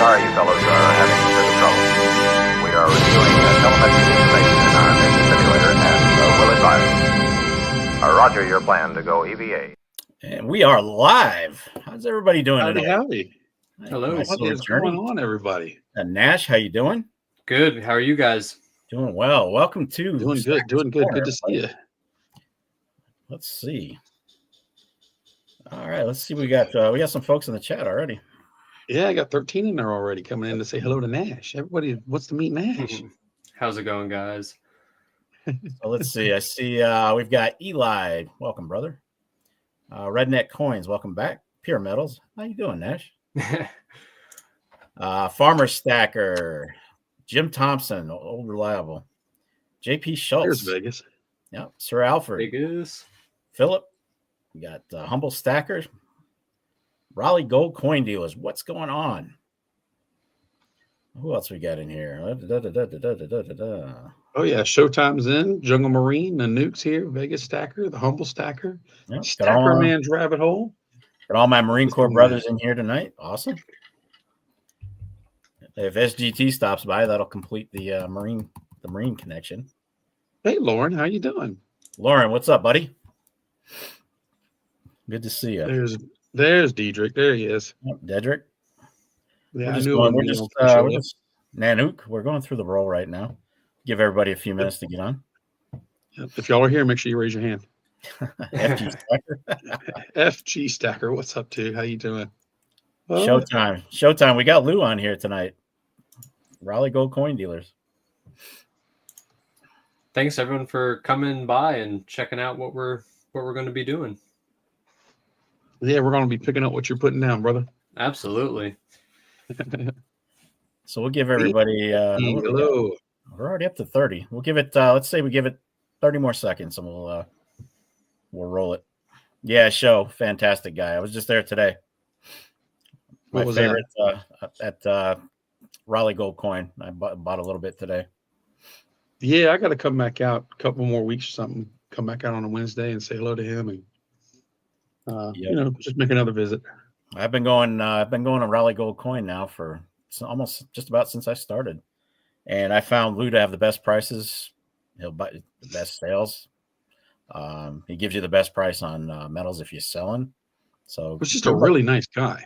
sorry you fellows are having a bit of trouble. We are reviewing telemetry information in our mission simulator and will advise. Roger your plan to go EVA. And we are live. How's everybody doing Howdy, today? howdy. Hello. What is going on, everybody? Nash, how you doing? Good. How are you guys? Doing well. Welcome to Doing good. Good to see you. Let's see. All right, let's see. We got some folks in the chat already. Yeah, I got 13 in there already coming in to say hello to Nash. Everybody wants to meet Nash. How's it going, guys? So let's see. I see we've got Eli. Welcome, brother. Redneck Coins, welcome back. PeerMetals, how you doing, Nash? Farmer Stacker, Jim Thompson, old reliable. JP Schultz. There's Vegas. Yep. Sir Alfred. Vegas. Philip. We got Humble Stackers. Raleigh Gold Coin Dealers. What's going on? Who else we got in here? Oh, yeah. Showtime's in. Jungle Marine. The Nuke's here. Vegas Stacker. The Humble Stacker. Yep, Stacker Man's Rabbit Hole. Got all my Marine Corps brothers in here tonight. Awesome. If SGT stops by, that'll complete the Marine connection. Hey, Lauren. How you doing? Lauren, what's up, buddy? Good to see you. There's Diedrich. There he is. Yep, Dedrick. Yeah, We're just Nanook. We're going through the roll right now. Give everybody a few minutes to get on. If y'all are here, make sure you raise your hand. FG Stacker. FG Stacker. What's up, too? How you doing? Oh. Showtime. We got Lou on here tonight. Raleigh Gold Coin Dealers. Thanks everyone for coming by and checking out what we're going to be doing. Yeah, we're going to be picking up what you're putting down, brother. Absolutely. So we'll give everybody hello. We're already up to 30. We'll give it let's say we give it 30 more seconds and we'll roll it. Yeah, show. Fantastic guy. I was just there today. My favorite at Raleigh Gold Coin. I bought a little bit today. Yeah, I got to come back out a couple more weeks or something. Come back out on a Wednesday and say hello to him and just make another visit. I've been going to Raleigh Gold Coin now for almost just about since I started, and I found Lou to have the best prices. He'll buy the best sales. He gives you the best price on metals if you're selling. So he's just a really nice guy.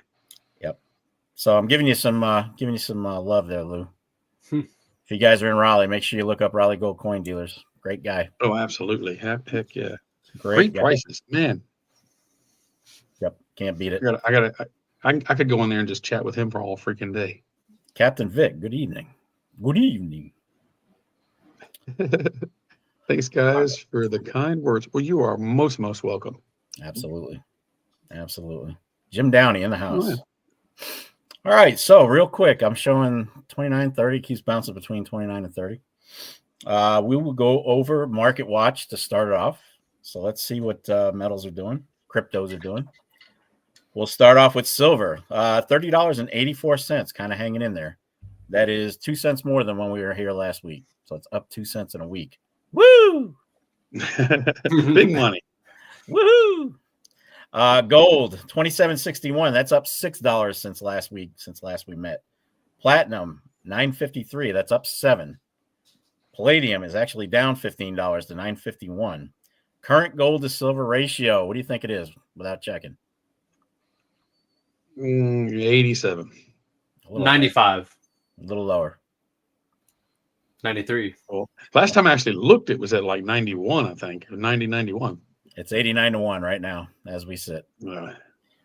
Yep. So I'm giving you some love there, Lou. If you guys are in Raleigh, make sure you look up Raleigh Gold Coin Dealers. Great guy. Oh, absolutely. Heck yeah. Great prices, man. Yep. Can't beat it. I could go in there and just chat with him for all freaking day. Captain Vic, good evening. Good evening. Thanks, guys, for the kind words. Well, you are most welcome. Absolutely. Jim Downey in the house. Oh, yeah. All right, so real quick, I'm showing 29.30, keeps bouncing between 29 and 30. We will go over Market Watch to start it off. So let's see what metals are doing, cryptos are doing. We'll start off with silver, $30.84, kind of hanging in there. That is 2 cents more than when we were here last week. So it's up 2 cents in a week. Woo! Big money. Woohoo! Gold, $27.61. That's up $6 since last we met. Platinum, $9.53. That's up $7. Palladium is actually down $15 to $9.51. Current gold to silver ratio. What do you think it is without checking? 87. 95. A little lower. 93. Well, last time I actually looked, it was at like 91, I think, or 91. It's 89-1 right now as we sit.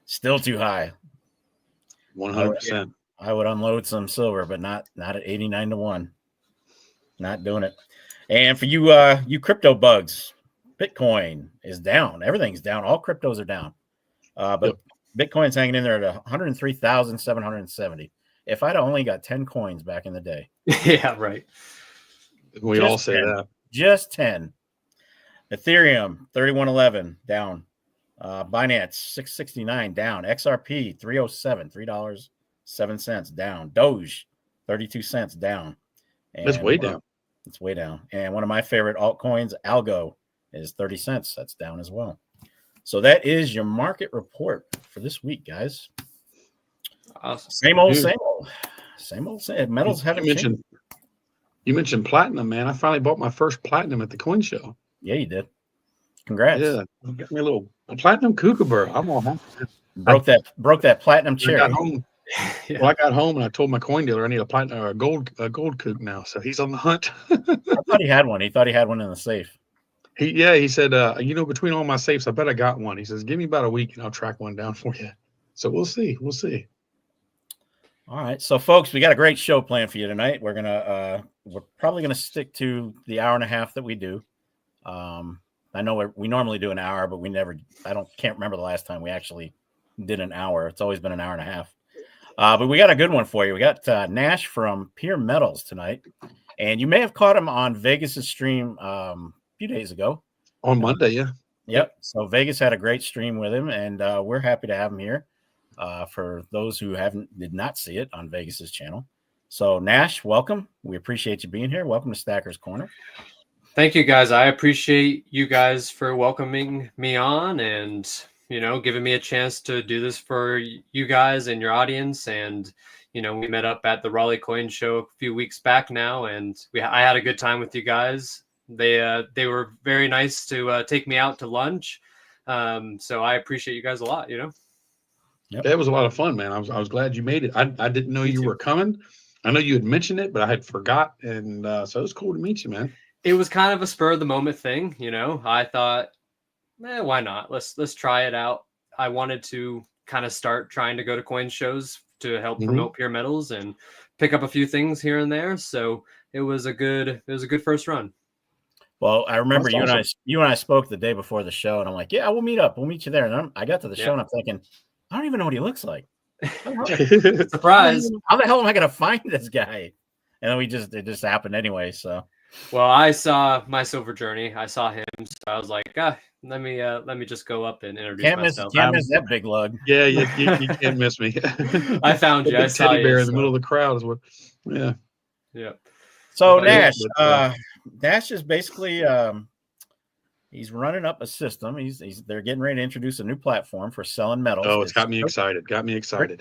Still too high. 100%. I would unload some silver, but not at 89-1. Not doing it. And for you crypto bugs, Bitcoin is down. Everything's down. All cryptos are down. But Bitcoin's hanging in there at 103,770. If I'd only got 10 coins back in the day. Yeah, right. We all say that. Just 10. Ethereum, 31.11, down. Binance, 669, down. XRP, 307, $3.07, down. Doge, 32 cents, down. And that's way down. It's way down. And one of my favorite altcoins, Algo, is 30 cents. That's down as well. So that is your market report for this week, guys. Awesome. Same old. Same old same. Metals haven't changed. You mentioned platinum, man. I finally bought my first platinum at the coin show. Yeah, you did. Congrats. Yeah, got me a platinum kookaburra. I'm all happy. Broke that platinum I cherry. got home. Yeah. Well, I got home and I told my coin dealer I need a platinum or a gold kook now. So he's on the hunt. I thought he had one. He thought he had one in the safe. He said, between all my safes, I bet I got one. He says, give me about a week and I'll track one down for you. So we'll see. We'll see. All right. So folks, we got a great show planned for you tonight. We're probably gonna stick to the hour and a half that we do. I know we normally do an hour, but can't remember the last time we actually did an hour. It's always been an hour and a half. But we got a good one for you. We got Nash from PeerMetals tonight. And you may have caught him on Vegas's stream a few days ago. On Monday, yeah. Yep. So Vegas had a great stream with him, and we're happy to have him here for those who did not see it on Vegas's channel. So Nash, welcome. We appreciate you being here. Welcome to Stacker's Corner. Thank you, guys. I appreciate you guys for welcoming me on and, giving me a chance to do this for you guys and your audience. And, we met up at the Raleigh Coin Show a few weeks back now, and I had a good time with you guys. They were very nice to take me out to lunch. So I appreciate you guys a lot, Yep. That was a lot of fun, man. I was glad you made it. I didn't know you were coming. I know you had mentioned it, but I had forgot. And so it was cool to meet you, man. It was kind of a spur of the moment thing. I thought, why not? Let's try it out. I wanted to kind of start trying to go to coin shows to help promote PeerMetals and pick up a few things here and there. So it was a good first run. Well, I remember That's you and I spoke the day before the show, and I'm like, yeah, we'll meet up. We'll meet you there. And I got to the show, and I'm thinking, I don't even know what he looks like. Surprise! How the hell am I going to find this guy? And then it just happened anyway. So, well, I saw my Silver Journey. I saw him, so I was like, let me just go up and introduce myself. Can't miss that big lug. Yeah, you can't miss me. I found you. I saw teddy bear you, in the middle of the crowd is what. Yeah. Yeah. So Yeah, Nash, Nash is basically he's running up a system. They're getting ready to introduce a new platform for selling metals. Oh, it's got me excited.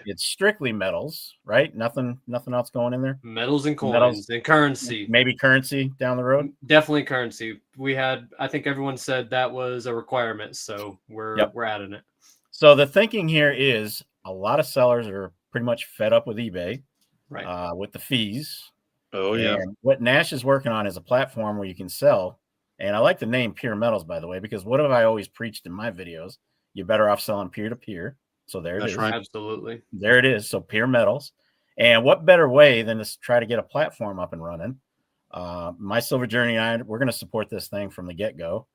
It's strictly metals, right? Nothing else going in there. Metals and coins and currency. Maybe currency down the road. Definitely currency. I think everyone said that was a requirement, so we're adding it. So the thinking here is a lot of sellers are pretty much fed up with eBay, right? With the fees. Oh yeah. And what Nash is working on is a platform where you can sell. And I like the name PeerMetals, by the way, because what have I always preached in my videos? You're better off selling peer to peer. So there it is. Right. Absolutely. There it is. So PeerMetals. And what better way than to try to get a platform up and running? My Silver Journey and I, we're going to support this thing from the get-go.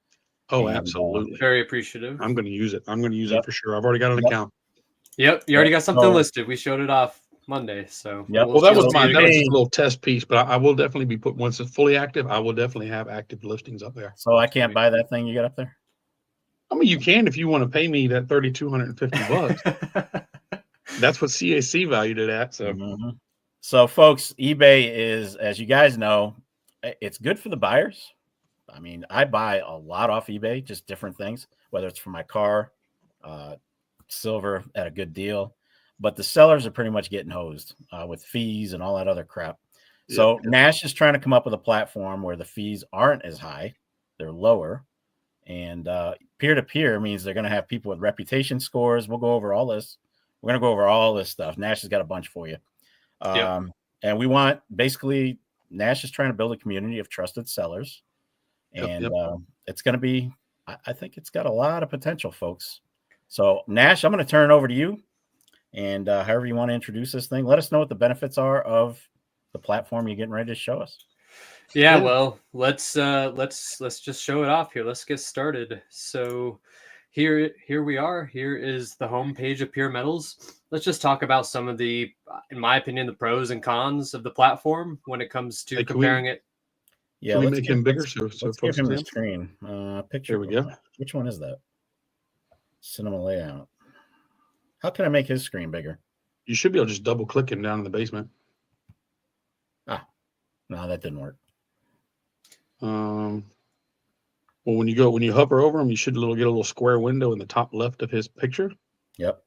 Oh, absolutely. Very appreciative. I'm going to use it. It for sure. I've already got an account. Yep. You already got something listed. We showed it off Monday. So well, that was a little test piece, but I will definitely be once it's fully active, I will definitely have active listings up there. So I can't buy that thing you got up there? I mean, you can if you want to pay me that $3,250. That's what CAC valued it at. So So folks, eBay is, as you guys know, it's good for the buyers. I mean, I buy a lot off eBay, just different things, whether it's for my car, silver at a good deal. But the sellers are pretty much getting hosed with fees and all that other crap. So Nash is trying to come up with a platform where the fees aren't as high. They're lower. And peer-to-peer means they're going to have people with reputation scores. We'll go over all this. We're going to go over all this stuff. Nash has got a bunch for you. And we want, basically, Nash is trying to build a community of trusted sellers. And it's going to be, I think it's got a lot of potential, folks. So Nash, I'm going to turn it over to you. And however you want to introduce this thing, let us know what the benefits are of the platform you're getting ready to show us. Yeah, well, let's just show it off here. Let's get started. So here we are. Here is the homepage of PeerMetals. Let's just talk about some of the, in my opinion, the pros and cons of the platform when it comes to comparing it. Yeah, can we make him bigger? So let's give him the screen. Picture. Here we go. Which one is that? Cinema layout. How can I make his screen bigger? You should be able to just double click him down in the basement. No, that didn't work. Well, when you hover over him, you should get a little square window in the top left of his picture. Yep.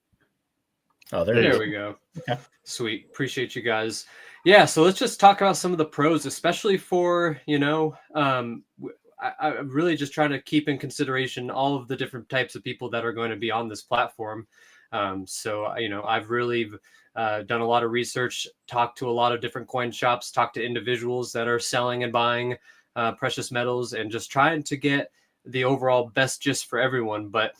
Oh, There we go. Okay. Sweet. Appreciate you guys. Yeah, so let's just talk about some of the pros, especially for, I really just try to keep in consideration all of the different types of people that are going to be on this platform. I've really done a lot of research, talked to a lot of different coin shops, talked to individuals that are selling and buying precious metals, and just trying to get the overall best gist for everyone. But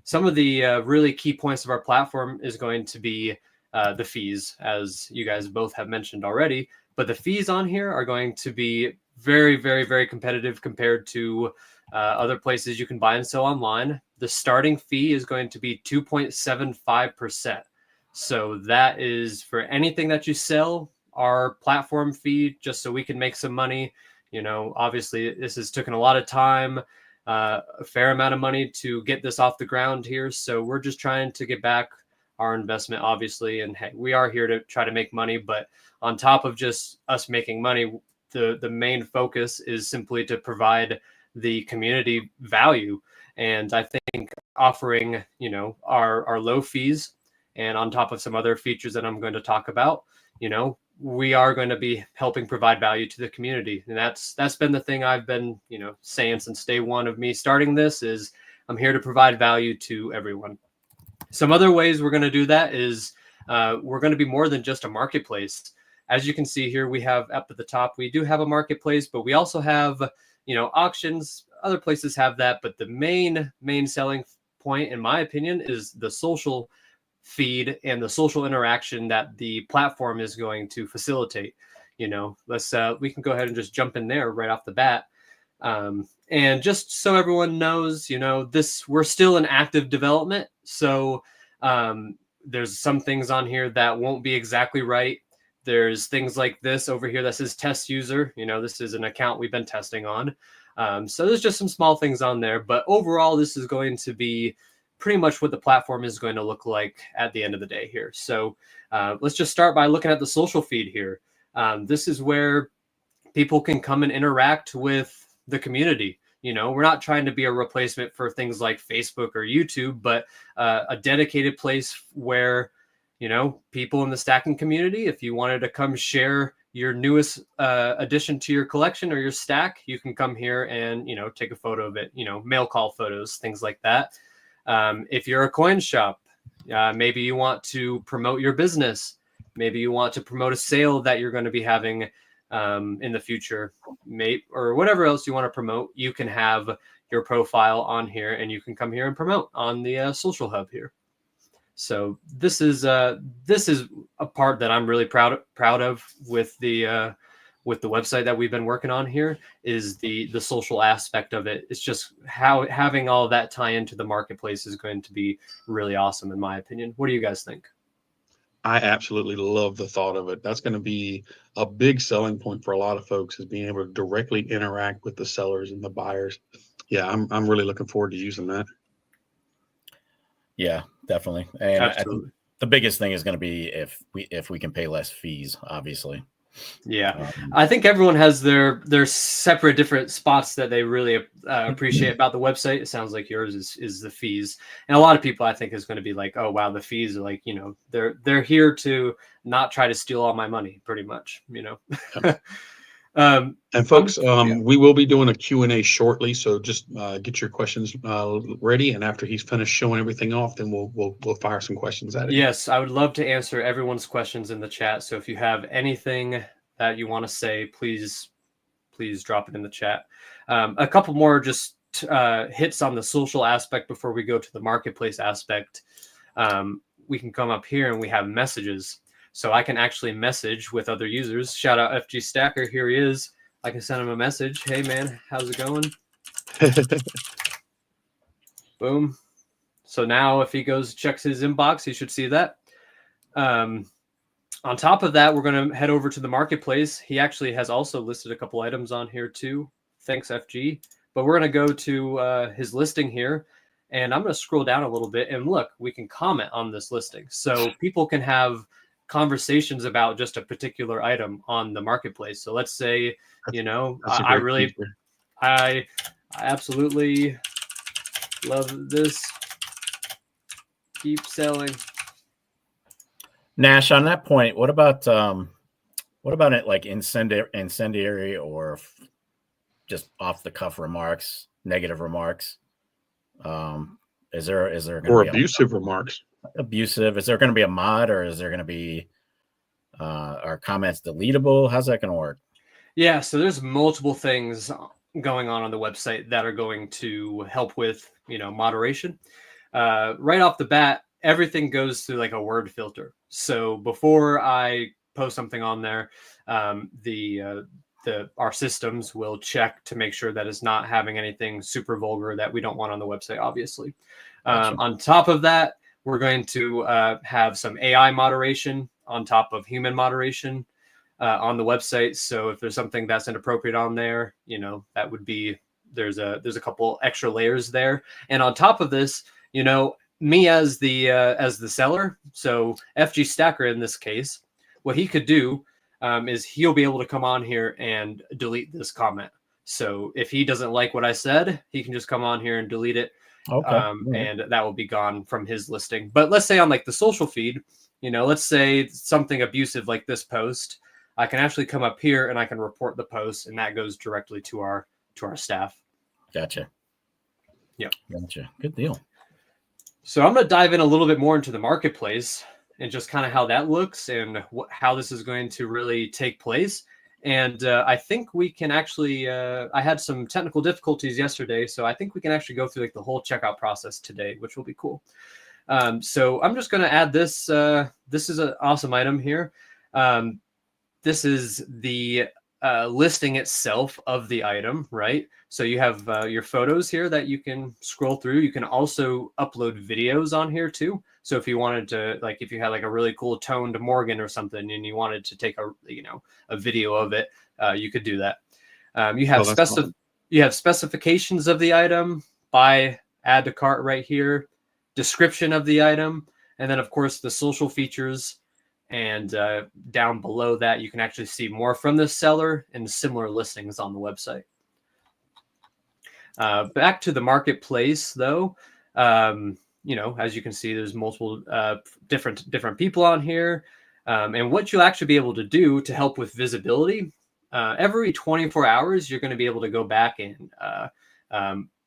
some of the really key points of our platform is going to be the fees, as you guys both have mentioned already. But the fees on here are going to be very, very, very competitive compared to other places you can buy and sell online. The starting fee is going to be 2.75%. So that is for anything that you sell, our platform fee, just so we can make some money. Obviously, this has taken a lot of time, a fair amount of money to get this off the ground here. So we're just trying to get back our investment, obviously. And hey, we are here to try to make money. But on top of just us making money, the main focus is simply to provide the community value. And I think offering, our low fees, and on top of some other features that I'm going to talk about, we are going to be helping provide value to the community. And that's been the thing I've been, saying since day one of me starting this, is I'm here to provide value to everyone. Some other ways we're going to do that is we're going to be more than just a marketplace. As you can see here, we have up at the top, we do have a marketplace, but we also have, auctions. Other places have that, but the main selling point, in my opinion, is the social feed and the social interaction that the platform is going to facilitate. We can go ahead and just jump in there right off the bat. And just so everyone knows, we're still in active development. So there's some things on here that won't be exactly right. There's things like this over here that says test user. This is an account we've been testing on. So there's just some small things on there. But overall, this is going to be pretty much what the platform is going to look like at the end of the day here. So let's just start by looking at the social feed here. This is where people can come and interact with the community. We're not trying to be a replacement for things like Facebook or YouTube, but a dedicated place where, people in the stacking community, if you wanted to come share your newest addition to your collection or your stack, you can come here and, take a photo of it, mail call photos, things like that. If you're a coin shop, maybe you want to promote your business. Maybe you want to promote a sale that you're going to be having in the future, or whatever else you want to promote. You can have your profile on here, and you can come here and promote on the social hub here. So this is a part that I'm really proud of with the website that we've been working on here, is the social aspect of it. It's just how having all of that tie into the marketplace is going to be really awesome, in my opinion. What do you guys think? I absolutely love the thought of it. That's going to be a big selling point for a lot of folks, is being able to directly interact with the sellers and the buyers. Yeah, I'm really looking forward to using that. Yeah, definitely. And Absolutely. I think the biggest thing is going to be if we can pay less fees, obviously. Yeah, I think everyone has their separate different spots that they really appreciate about the website. It sounds like yours is the fees, and a lot of people, I think, is going to be like, oh wow, the fees are like, they're here to not try to steal all my money, pretty much. And folks, we will be doing a Q&A shortly, so just get your questions ready, and after he's finished showing everything off, then we'll fire some questions at it. Yes, I would love to answer everyone's questions in the chat. So if you have anything that you want to say, please drop it in the chat. A couple more just hits on the social aspect before we go to the marketplace aspect. We can come up here and we have messages. So I can actually message with other users. Shout out FG Stacker. Here he is. I can send him a message. Hey, man, how's it going? Boom. So now if he goes, checks his inbox, he should see that. On top of that, we're going to head over to the marketplace. He actually has also listed a couple items on here too. Thanks, FG. But we're going to go to his listing here. And I'm going to scroll down a little bit. And look, we can comment on this listing. So people can have conversations about just a particular item on the marketplace. So let's say, I absolutely love this. Keep selling. Nash, on that point, what about it like incendiary or just off the cuff remarks, negative remarks? Is there going to Or be abusive remarks? Abusive? Is there going to be a mod, or is there going to be are comments deletable? How's that going to work? Yeah, so there's multiple things going on the website that are going to help with, moderation. Right off the bat, everything goes through like a word filter. So before I post something on there, our systems will check to make sure that it's not having anything super vulgar that we don't want on the website, obviously. Gotcha. On top of that, we're going to have some AI moderation on top of human moderation on the website. So if there's something that's inappropriate on there, that would be, there's a couple extra layers there. And on top of this, me as the seller, so FG Stacker in this case, what he could do is he'll be able to come on here and delete this comment. So if he doesn't like what I said, he can just come on here and delete it. Okay. And that will be gone from his listing. But let's say on like the social feed, let's say something abusive like this post, I can actually come up here and I can report the post, and that goes directly to our staff. Gotcha. Yeah. Gotcha. Good deal. So I'm going to dive in a little bit more into the marketplace and just kind of how that looks and how this is going to really take place. And I think we can actually, I had some technical difficulties yesterday, so I think we can actually go through like the whole checkout process today, which will be cool. So I'm just going to add this. This is an awesome item here. This is the listing itself of the item, right? So you have your photos here that you can scroll through. You can also upload videos on here too. So if you wanted to, like, if you had like a really cool toned Morgan or something and you wanted to take a video of it, you could do that. You have specifications of the item, buy, add to cart right here, description of the item, and then of course the social features. And down below that, you can actually see more from the seller and similar listings on the website. Back to the marketplace, though, as you can see, there's multiple different people on here. And what you'll actually be able to do to help with visibility, every 24 hours, you're going to be able to go back and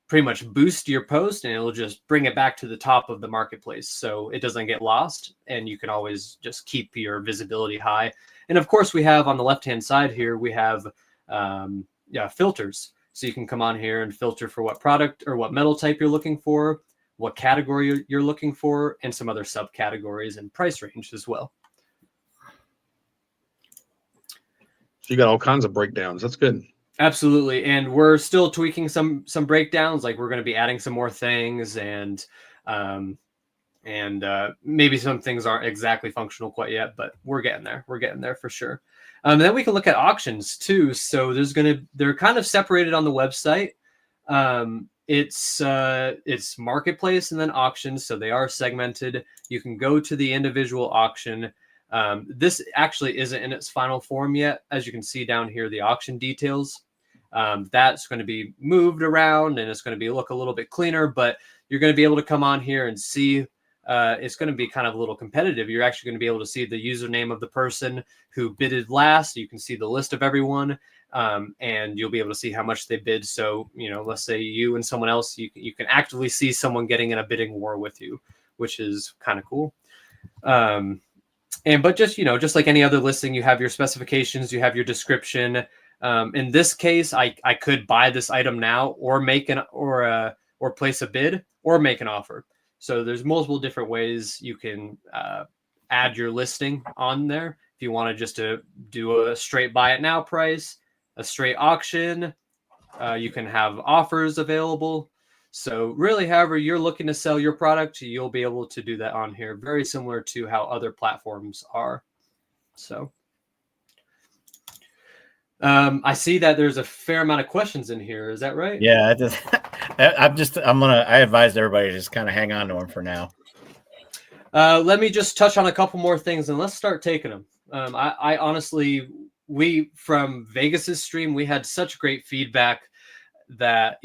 pretty much boost your post, and it'll just bring it back to the top of the marketplace so it doesn't get lost, and you can always just keep your visibility high. And of course, we have on the left hand side here, we have filters, so you can come on here and filter for what product or what metal type you're looking for, what category you're looking for, and some other subcategories and price range as well. So you got all kinds of breakdowns. That's good. Absolutely. And we're still tweaking some breakdowns. Like we're going to be adding some more things, and maybe some things aren't exactly functional quite yet, but we're getting there. We're getting there for sure. And then we can look at auctions too. So they're kind of separated on the website. It's marketplace and then auctions. So they are segmented. You can go to the individual auction. This actually isn't in its final form yet. As you can see down here, the auction details, that's going to be moved around and it's going to look a little bit cleaner, but you're going to be able to come on here and see, it's going to be kind of a little competitive. You're actually going to be able to see the username of the person who bidded last. You can see the list of everyone, and you'll be able to see how much they bid. So, let's say you and someone else, you can actively see someone getting in a bidding war with you, which is kind of cool. But just like any other listing, you have your specifications, you have your description. In this case, I could buy this item now, or or place a bid, or make an offer. So there's multiple different ways you can add your listing on there. If you want just to do a straight buy it now price, a straight auction, you can have offers available. So really, however you're looking to sell your product, you'll be able to do that on here. Very similar to how other platforms are. So I see that there's a fair amount of questions in here. Is that right? Yeah, I advise everybody to just kind of hang on to them for now. Let me just touch on a couple more things and let's start taking them. I honestly, from Vegas's stream, we had such great feedback that,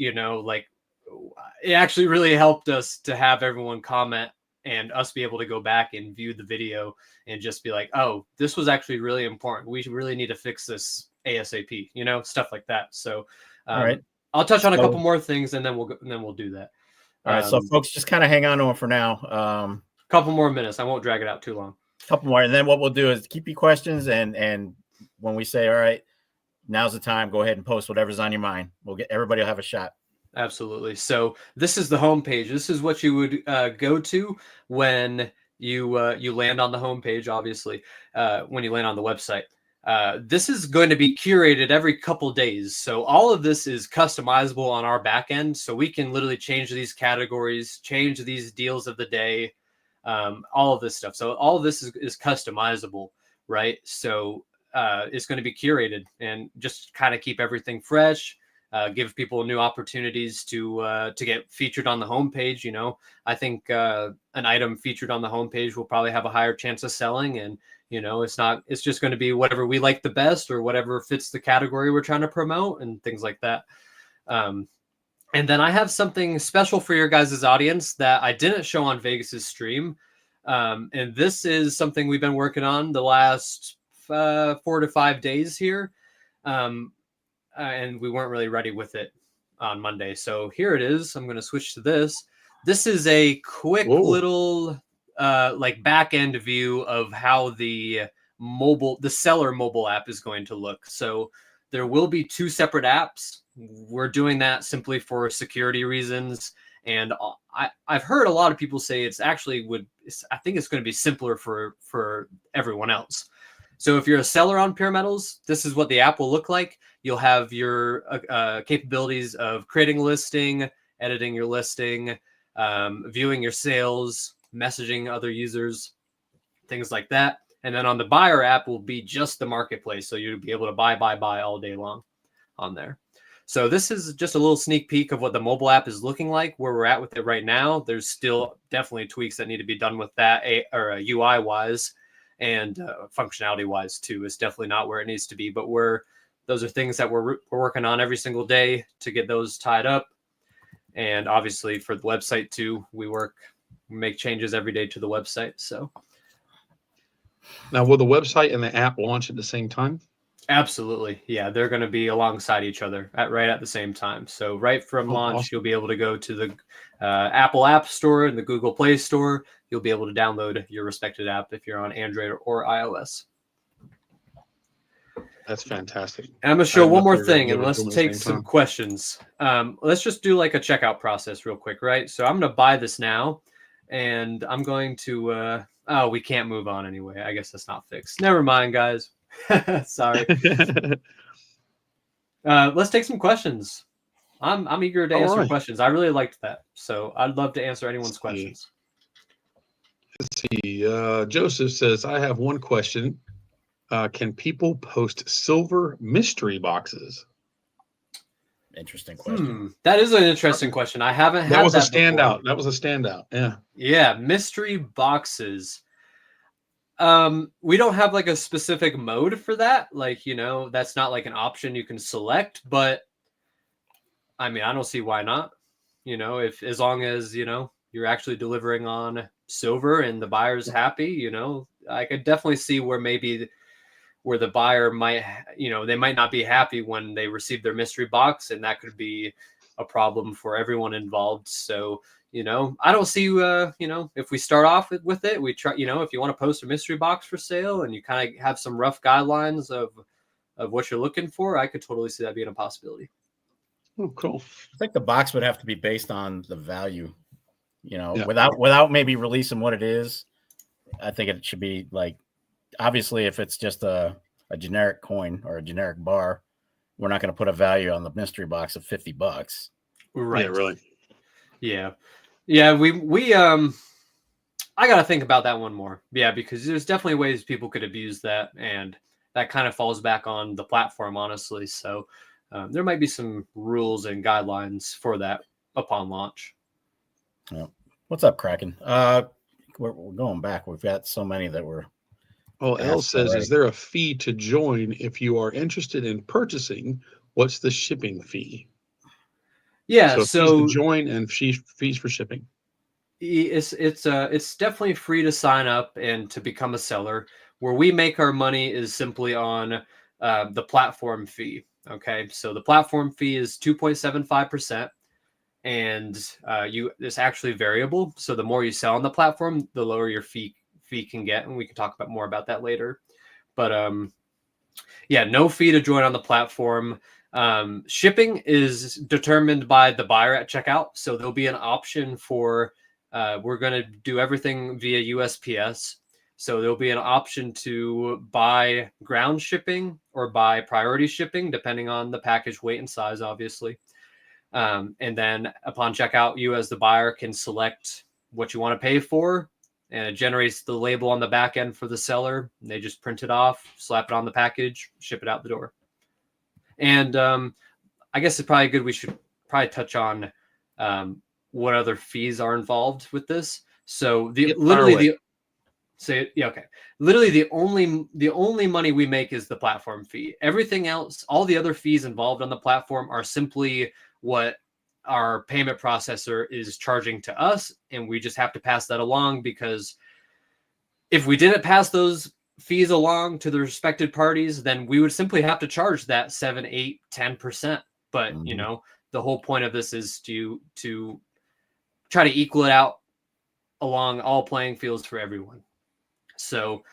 it actually really helped us to have everyone comment and us be able to go back and view the video and just be like, oh, this was actually really important. We really need to fix this ASAP, you know, stuff like that. So All right. I'll touch on a couple more things and then we'll do that. All right. So folks, just kind of hang on to them for now. Couple more minutes. I won't drag it out too long. Couple more. And then what we'll do is keep your questions. And when we say, all right, now's the time, go ahead and post whatever's on your mind. Everybody will have a shot. Absolutely. So this is the homepage. This is what you would go to when you land on the homepage, obviously, when you land on the website. This is going to be curated every couple days. So all of this is customizable on our back end. So we can literally change these categories, change these deals of the day, all of this stuff. So all of this is customizable, right? So it's going to be curated and just kind of keep everything fresh. Give people new opportunities to get featured on the homepage. You know, I think an item featured on the homepage will probably have a higher chance of selling. And, you know, it's just going to be whatever we like the best or whatever fits the category we're trying to promote and things like that. And then I have something special for your guys' audience that I didn't show on Vegas's stream. And this is something we've been working on the last 4 to 5 days here. And we weren't really ready with it on Monday. So here it is. I'm going to switch to this. This is a quick little like back end view of how the seller mobile app is going to look. So there will be 2 separate apps. We're doing that simply for security reasons. And I've heard a lot of people say it's actually I think it's going to be simpler for everyone else. So if you're a seller on PeerMetals, this is what the app will look like. You'll have your capabilities of creating a listing, editing your listing, viewing your sales, messaging other users, things like that. And then on the buyer app will be just the marketplace. So you'll be able to buy all day long on there. So this is just a little sneak peek of what the mobile app is looking like, where we're at with it right now. There's still definitely tweaks that need to be done with that, UI wise. And functionality wise too. It's definitely not where it needs to be, but those are things that we're working on every single day to get those tied up. And obviously for the website too, we make changes every day to the website. So now, will the website and the app launch at the same time? Absolutely. Yeah, they're going to be alongside each other right at the same time. So right from launch, awesome. You'll be able to go to the Apple App Store and the Google Play Store. You'll be able to download your respected app if you're on Android or iOS. That's fantastic. And I'm going to show one more thing, and let's take some questions. Let's just do like a checkout process real quick, right? So I'm going to buy this now, and I'm going to we can't move on anyway. I guess that's not fixed. Never mind, guys. Sorry. Let's take some questions. I'm eager to answer questions. I really liked that, so I'd love to answer anyone's questions. Let's see. Joseph says, I have one question. Can people post silver mystery boxes? Interesting question. That is an interesting question. I haven't had that. That was a standout. That was a standout. Yeah. Yeah. Mystery boxes. We don't have like a specific mode for that. Like, you know, that's not like an option you can select, but I mean, I don't see why not, you know, as long as, you know, you're actually delivering on silver and the buyer's happy, you know, I could definitely see where the buyer might, you know, they might not be happy when they receive their mystery box, and that could be a problem for everyone involved. So, you know, I don't see, you know, if we start off with it, we try, you know, if you want to post a mystery box for sale and you kind of have some rough guidelines of what you're looking for, I could totally see that being a possibility. Oh, cool. I think the box would have to be based on the value, you know, without maybe releasing what it is. I think it should be like, obviously, if it's just a generic coin or a generic bar, we're not going to put a value on the mystery box of $50. Right. Yeah, really. Yeah. Yeah. I got to think about that one more. Yeah. Because there's definitely ways people could abuse that, and that kind of falls back on the platform, honestly. So there might be some rules and guidelines for that upon launch. Yeah. What's up, Kraken? We're going back. We've got so many that we're. Oh, L says, is there a fee to join if you are interested in purchasing? What's the shipping fee? Yeah, so fees to join and fees for shipping. It's definitely free to sign up and to become a seller. Where we make our money is simply on the platform fee. Okay, so the platform fee is 2.75%, and it's actually variable. So the more you sell on the platform, the lower your fee can get, and we can talk about more about that later. But yeah, no fee to join on the platform. Shipping is determined by the buyer at checkout, so there'll be an option for we're going to do everything via USPS. So there'll be an option to buy ground shipping or buy priority shipping, depending on the package weight and size, obviously. And then upon checkout, you as the buyer can select what you want to pay for, and it generates the label on the back end for the seller. They just print it off, slap it on the package, ship it out the door. And I guess it's probably good. We should probably touch on what other fees are involved with this. So literally the only money we make is the platform fee. Everything else, all the other fees involved on the platform are simply what our payment processor is charging to us, and we just have to pass that along, because if we didn't pass those fees along to the respected parties, then we would simply have to charge that 7, 8, 10%. But you know, the whole point of this is to try to equal it out along all playing fields for everyone. So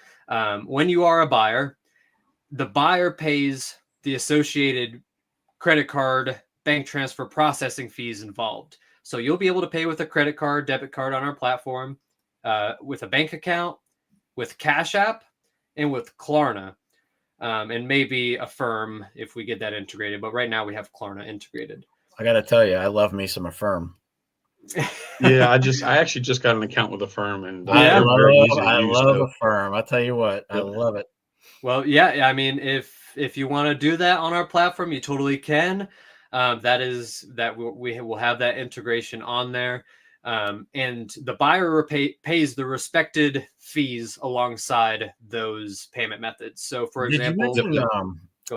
when you are a buyer, the buyer pays the associated credit card, bank transfer processing fees involved. So you'll be able to pay with a credit card, debit card on our platform, with a bank account, with Cash App, and with Klarna, and maybe Affirm if we get that integrated. But right now we have Klarna integrated. I got to tell you, I love me some Affirm. Yeah, I actually just got an account with Affirm, and I use, love Affirm. I tell you what, I love it. Well, yeah, I mean, if you want to do that on our platform, you totally can. We will have that integration on there, and the buyer pays the respected fees alongside those payment methods. So, for example,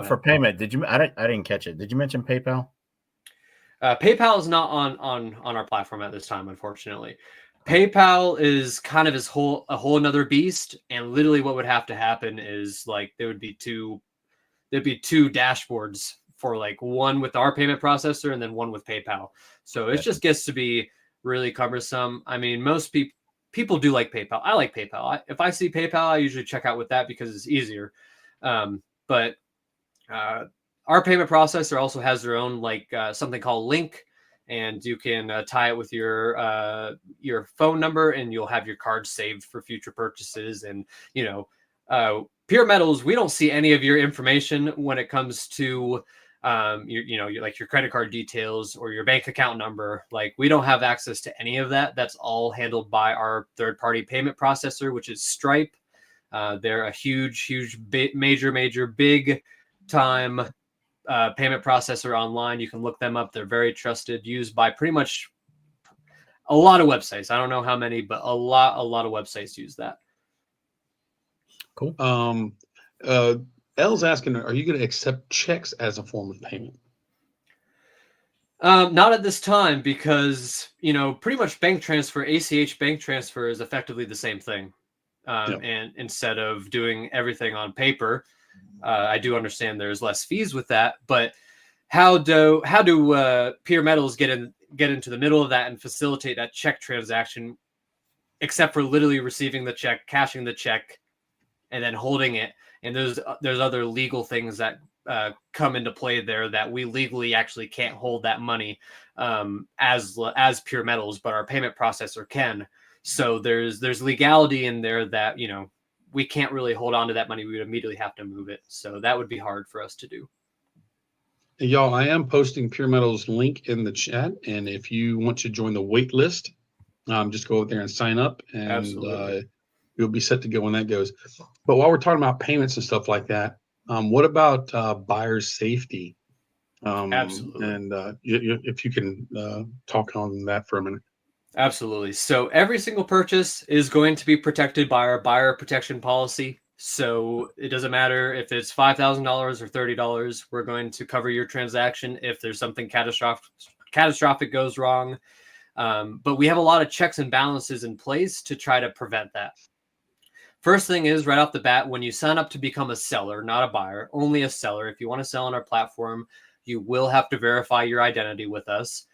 for payment, I didn't catch it. Did you mention PayPal? PayPal is not on our platform at this time, unfortunately. PayPal is kind of a whole another beast, and literally what would have to happen is like there'd be two dashboards, for like one with our payment processor and then one with PayPal. So it just gets to be really cumbersome. I mean, most people do like PayPal. I like PayPal. If I see PayPal, I usually check out with that because it's easier. But our payment processor also has their own something called Link, and you can tie it with your phone number, and you'll have your card saved for future purchases. And PeerMetals, we don't see any of your information when it comes to your credit card details or your bank account number. Like, we don't have access to any of that. That's all handled by our third-party payment processor, which is Stripe. They're a huge, major, big time payment processor online. You can look them up. They're very trusted, used by pretty much a lot of websites. I don't know how many, but a lot of websites use that. Cool. Elle's asking, are you going to accept checks as a form of payment? Not at this time, because pretty much bank transfer, ACH bank transfer, is effectively the same thing. And instead of doing everything on paper, I do understand there's less fees with that. But how do PeerMetals get into the middle of that and facilitate that check transaction, except for literally receiving the check, cashing the check, and then holding it? And there's other legal things that come into play there that we legally actually can't hold that money as PeerMetals, but our payment processor can. So there's legality in there that we can't really hold on to that money. We would immediately have to move it. So that would be hard for us to do. Hey, y'all, I am posting PeerMetals link in the chat, and if you want to join the wait list, just go over there and sign up, and you'll be set to go when that goes. But while we're talking about payments and stuff like that, what about buyer's safety? Absolutely. And if you can talk on that for a minute. Absolutely. So every single purchase is going to be protected by our buyer protection policy. So it doesn't matter if it's $5,000 or $30. We're going to cover your transaction if there's something catastrophic goes wrong. But we have a lot of checks and balances in place to try to prevent that. First thing is, right off the bat, when you sign up to become a seller, not a buyer, only a seller, if you want to sell on our platform, you will have to verify your identity with us.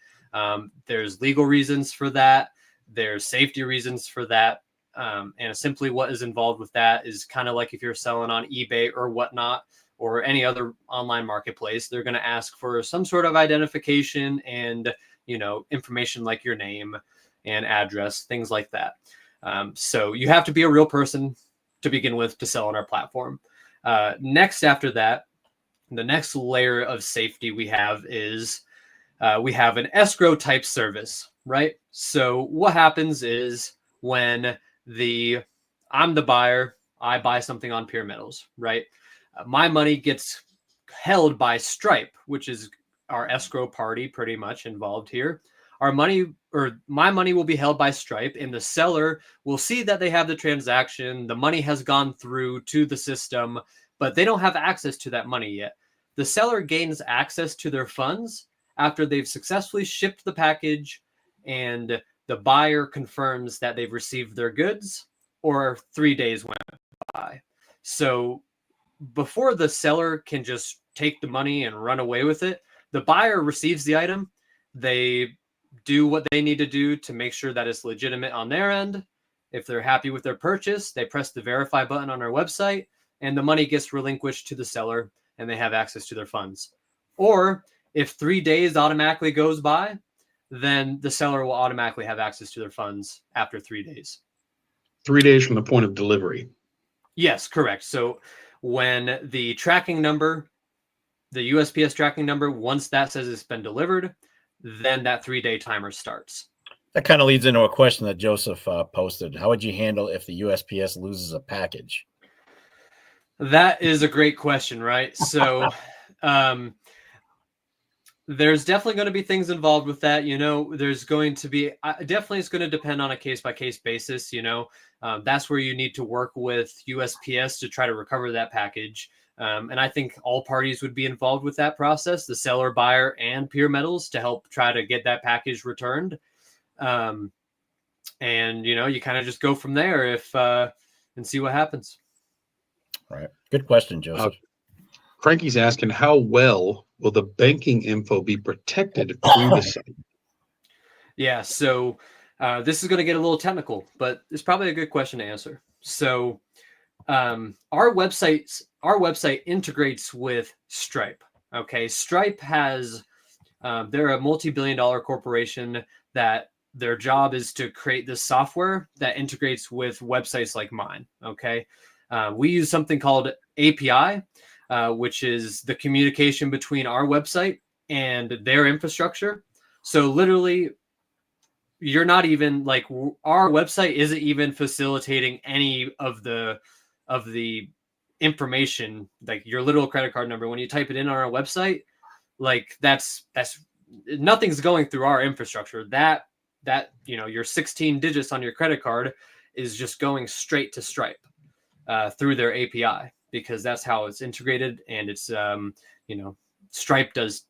There's legal reasons for that. There's safety reasons for that. And simply what is involved with that is kind of like if you're selling on eBay or whatnot, or any other online marketplace, they're going to ask for some sort of identification and, information like your name and address, things like that. So you have to be a real person to begin with to sell on our platform. Next, after that, the next layer of safety we have is we have an escrow type service, right? So what happens is when I'm the buyer, I buy something on PeerMetals, right? My money gets held by Stripe, which is our escrow party pretty much involved here. Our money, or my money, will be held by Stripe, and the seller will see that they have the transaction. The money has gone through to the system, but they don't have access to that money yet. The seller gains access to their funds after they've successfully shipped the package and the buyer confirms that they've received their goods, or 3 days went by. So before the seller can just take the money and run away with it, the buyer receives the item. They do what they need to do to make sure that it's legitimate on their end. If they're happy with their purchase, they press the verify button on our website and the money gets relinquished to the seller and they have access to their funds. Or if 3 days automatically goes by, then the seller will automatically have access to their funds after 3 days. 3 days from the point of delivery. Yes, correct. So when the tracking number, the USPS tracking number, once that says it's been delivered, then that 3-day timer starts. That kind of leads into a question that Joseph posted. How would you handle if the USPS loses a package? That is a great question, right? So there's definitely going to be things involved with that. There's going to be, definitely it's going to depend on a case-by-case basis. That's where you need to work with USPS to try to recover that package. And I think all parties would be involved with that process, the seller, buyer, and PeerMetals, to help try to get that package returned. And, you kind of just go from there and see what happens. Right. Good question, Joseph. Frankie's asking, how well will the banking info be protected through the site? Yeah, so this is going to get a little technical, but it's probably a good question to answer. So our website integrates with Stripe. Okay, Stripe has they're a multi-billion-dollar corporation that their job is to create this software that integrates with websites like mine. Okay, we use something called API, which is the communication between our website and their infrastructure. So literally, you're not even like, our website isn't even facilitating any of the information, like your literal credit card number. When you type it in on our website, like that's nothing's going through our infrastructure. That your 16 digits on your credit card is just going straight to Stripe through their API, because that's how it's integrated. And it's Stripe does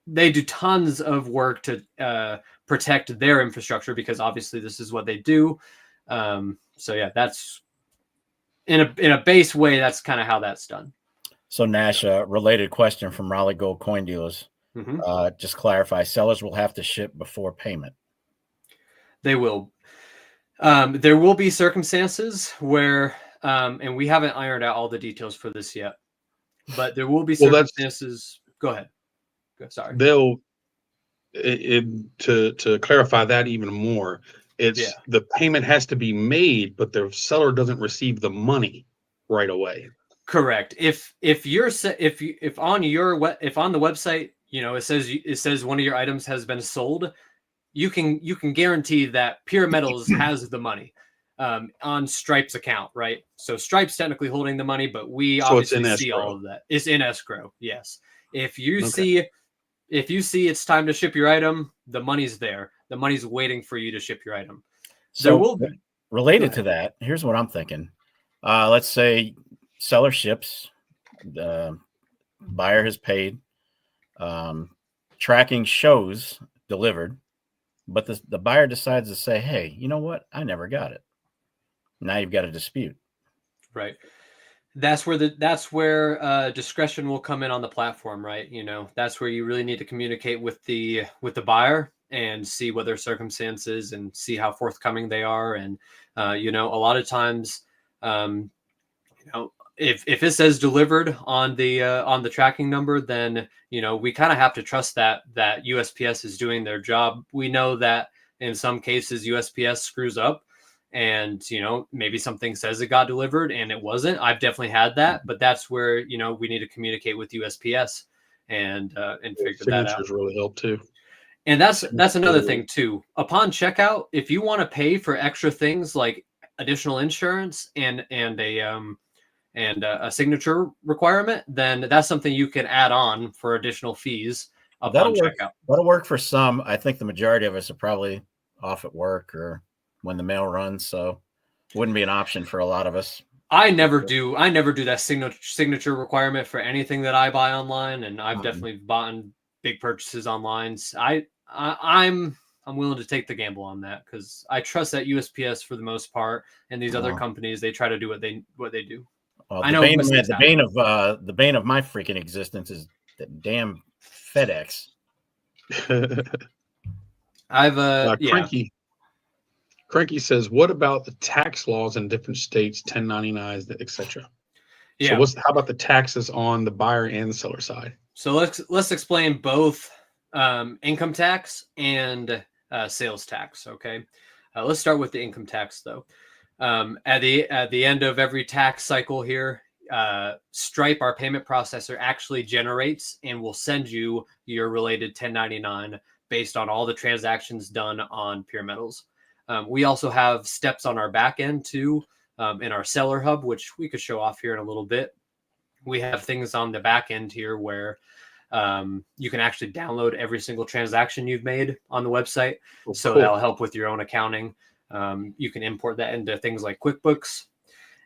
they do tons of work to protect their infrastructure, because obviously this is what they do. So yeah, that's in a base way, that's kind of how that's done. So Nash, related question from Raleigh Gold Coin Dealers. Mm-hmm. Just clarify, sellers will have to ship before payment. They will. There will be circumstances where, and we haven't ironed out all the details for this yet, but there will be circumstances. Go ahead. Sorry. They'll, to clarify that even more, the payment has to be made, but the seller doesn't receive the money right away. Correct. If on the website, it says one of your items has been sold, you can guarantee that PeerMetals has the money on Stripe's account, right? So Stripe's technically holding the money, but we obviously see all of that. It's in escrow. Yes. If you see it's time to ship your item, the money's there. The money's waiting for you to ship your item. So related to that, here's what I'm thinking. Let's say seller ships, the buyer has paid, tracking shows delivered, but the buyer decides to say, hey, you know what? I never got it. Now you've got a dispute. Right. That's where discretion will come in on the platform, right? You know, that's where you really need to communicate with the buyer and see what their circumstances and see how forthcoming they are. And you know, a lot of times, you know, if it says delivered on the tracking number, then you know we kind of have to trust that USPS is doing their job. We know that in some cases USPS screws up. And, you know, maybe something says it got delivered and it wasn't. I've definitely had that, but that's where, you know, we need to communicate with USPS and figure that out. Signatures really help too. And that's another thing too. Upon checkout, if you want to pay for extra things like additional insurance and a signature requirement, then that's something you can add on for additional fees upon checkout. That'll work for some. I think the majority of us are probably off at work or when the mail runs, so wouldn't be an option for a lot of us. I never do that signature requirement for anything that I buy online, and I've definitely bought big purchases online. So I'm willing to take the gamble on that because I trust that USPS for the most part, and these other companies, they try to do what they do. I know the bane of my freaking existence is the damn FedEx. Cranky says, what about the tax laws in different states, 1099s, etc.? Yeah. So how about the taxes on the buyer and the seller side? So let's explain both income tax and sales tax. Okay. Let's start with the income tax though. At the end of every tax cycle here, Stripe, our payment processor, actually generates and will send you your related 1099 based on all the transactions done on PeerMetals. We also have steps on our back end too, in our seller hub, which we could show off here in a little bit. We have things on the back end here where you can actually download every single transaction you've made on the website. So that'll help with your own accounting. You can import that into things like QuickBooks.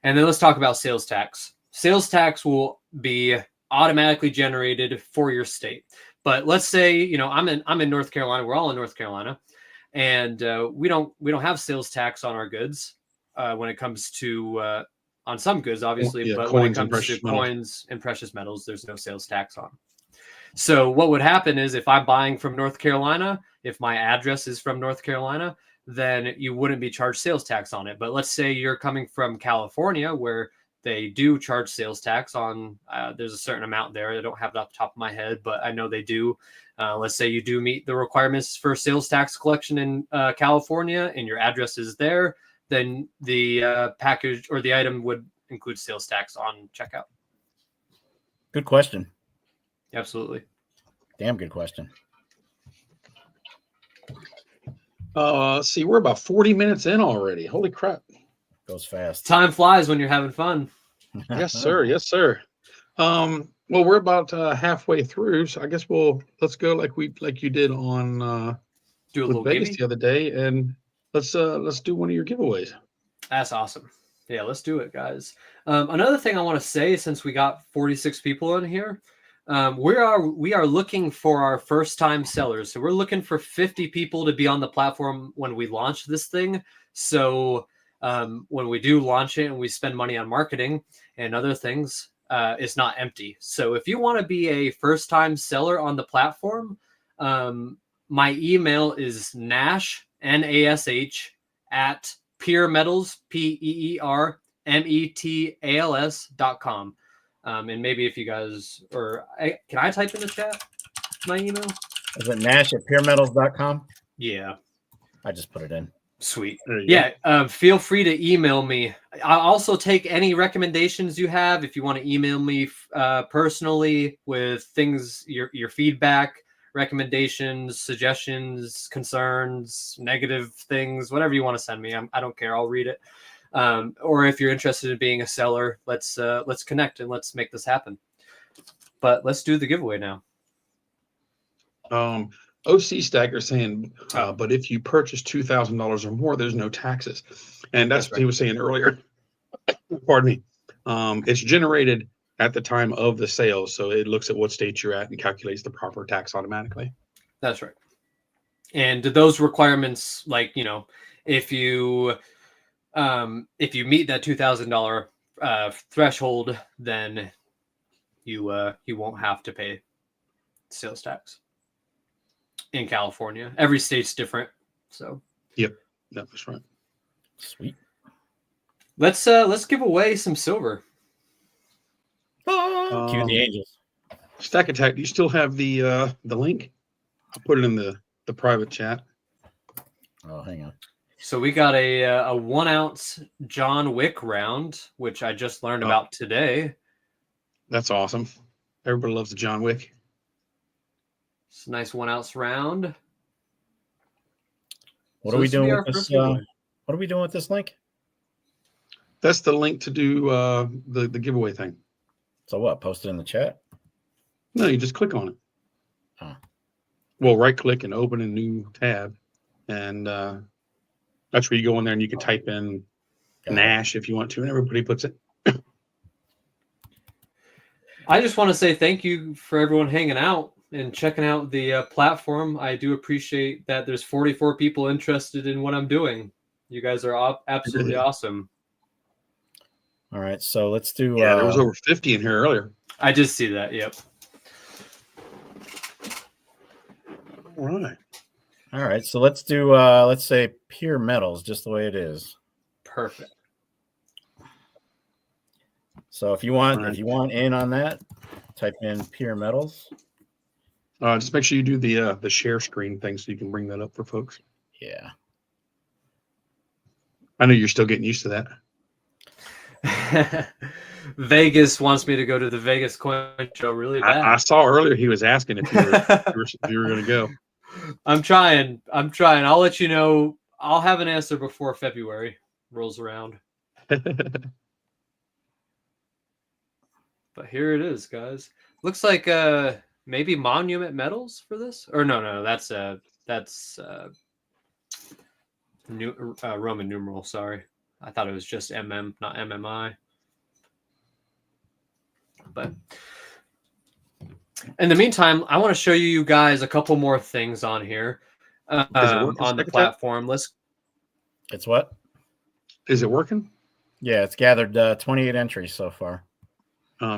And then let's talk about sales tax. Sales tax will be automatically generated for your state. But let's say, you know, I'm in North Carolina. We're all in North Carolina. And we don't have sales tax on our goods when it comes to on some goods, obviously, but when it comes to coins and precious metals, there's no sales tax on. So what would happen is if I'm buying from North Carolina, if my address is from North Carolina, then you wouldn't be charged sales tax on it. But let's say you're coming from California where they do charge sales tax on, there's a certain amount there. I don't have it off the top of my head, but I know they do. Let's say you do meet the requirements for sales tax collection in California and your address is there, then the package or the item would include sales tax on checkout. Good question. Absolutely. Damn good question. See, we're about 40 minutes in already. Holy crap. Goes fast. Time flies when you're having fun. Yes, sir. Yes, sir. Well, we're about halfway through, so I guess let's go like you did on do a little Vegas the other day, and let's do one of your giveaways. That's awesome. Yeah, let's do it, guys. Another thing I want to say, since we got 46 people in here, we are looking for our first-time sellers. So we're looking for 50 people to be on the platform when we launch this thing. So when we do launch it and we spend money on marketing and other things, it's not empty. So if you want to be a first-time seller on the platform, my email is Nash, Nash, at PeerMetals, PeerMetals.com. And maybe if you guys, can I type in the chat my email? Is it Nash at PeerMetals.com? Yeah. I just put it in. Sweet. Yeah. Feel free to email me. I'll also take any recommendations you have. If you want to email me personally with things, your feedback, recommendations, suggestions, concerns, negative things, whatever you want to send me. I don't care. I'll read it. Or if you're interested in being a seller, let's connect and let's make this happen. But let's do the giveaway now. OC Stagger saying, but if you purchase $2,000 or more, there's no taxes. And that's what he was saying earlier. Pardon me. It's generated at the time of the sale. So it looks at what state you're at and calculates the proper tax automatically. That's right. And those requirements, like, you know, if you meet that $2,000 threshold, then you won't have to pay sales tax in California. Every state's different. So Yep, that's right. Sweet. Let's give away some silver. Cue the angels. Stack Attack, do you still have the link? I'll put it in the private chat. Oh, hang on. So we got a 1 ounce John Wick round, which I just learned about today. That's awesome. Everybody loves the John Wick. It's a nice 1 ounce round. What are we doing with this? What are we doing with this link? That's the link to do the giveaway thing. So what? Post it in the chat? No, you just click on it. Oh. Well, right click and open a new tab, and that's where you go in there and you can type in Nash if you want to, and everybody puts it. I just want to say thank you for everyone hanging out and checking out the platform. I do appreciate that there's 44 people interested in what I'm doing. You guys are absolutely awesome. All right, so let's do. Yeah, there was over 50 in here earlier. I just see that. Yep. All right. All right, so let's do. Let's say PeerMetals, just the way it is. Perfect. So if you want, in on that, type in PeerMetals. Just make sure you do the share screen thing so you can bring that up for folks. Yeah. I know you're still getting used to that. Vegas wants me to go to the Vegas coin show really bad. I saw earlier he was asking if you were going to go. I'm trying. I'll let you know. I'll have an answer before February rolls around. But here it is, guys. Looks like maybe Monument Metals for this, or no, that's Roman numeral. Sorry, I thought it was just MM, not MMI. But in the meantime, I want to show you guys a couple more things on here on the platform. It's what? Is it working? Yeah, it's gathered 28 entries so far.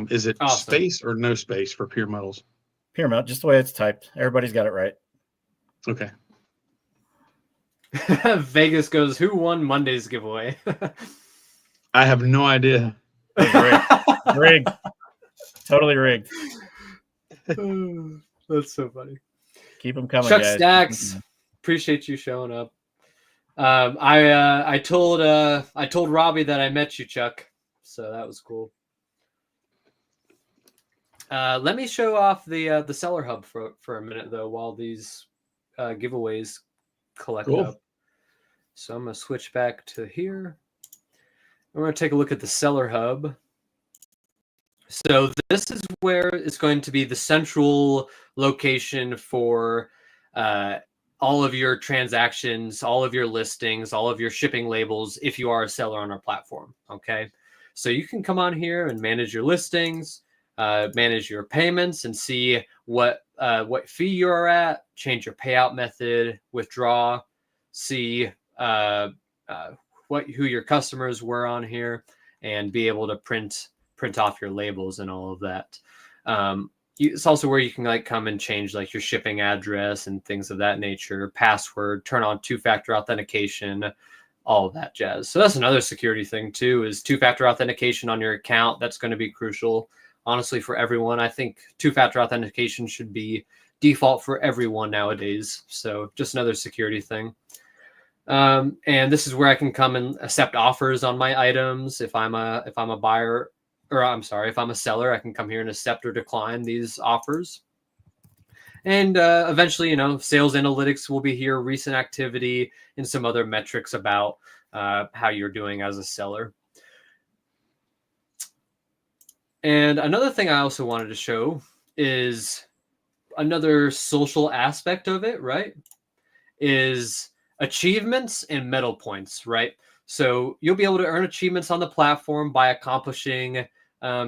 Is it space or no space for PeerMetals? PeerMetals, just the way it's typed. Everybody's got it right. Okay. Vegas goes, who won Monday's giveaway? I have no idea. Rigged. Totally rigged. That's so funny. Keep them coming, Chuck guys. Stacks, appreciate you showing up. I told Robbie that I met you, Chuck, so that was cool. Let me show off the Seller Hub for a minute though, while these giveaways collect up. So I'm gonna switch back to here. We're gonna take a look at the Seller Hub. So this is where it's going to be the central location for all of your transactions, all of your listings, all of your shipping labels, if you are a seller on our platform. Okay, so you can come on here and manage your listings, manage your payments, and see what fee you are at, change your payout method, withdraw, see who your customers were on here, and be able to print off your labels and all of that. It's also where you can come and change your shipping address and things of that nature, password, turn on two-factor authentication, all of that jazz. So that's another security thing too, is two-factor authentication on your account. That's going to be crucial, honestly, for everyone. I think two-factor authentication should be default for everyone nowadays. So just another security thing. And this is where I can come and accept offers on my items. If I'm a buyer, or I'm sorry, if I'm a seller, I can come here and accept or decline these offers. And eventually, sales analytics will be here, recent activity, and some other metrics about how you're doing as a seller. And another thing I also wanted to show is another social aspect of it, right? Is achievements and medal points, right? So you'll be able to earn achievements on the platform by accomplishing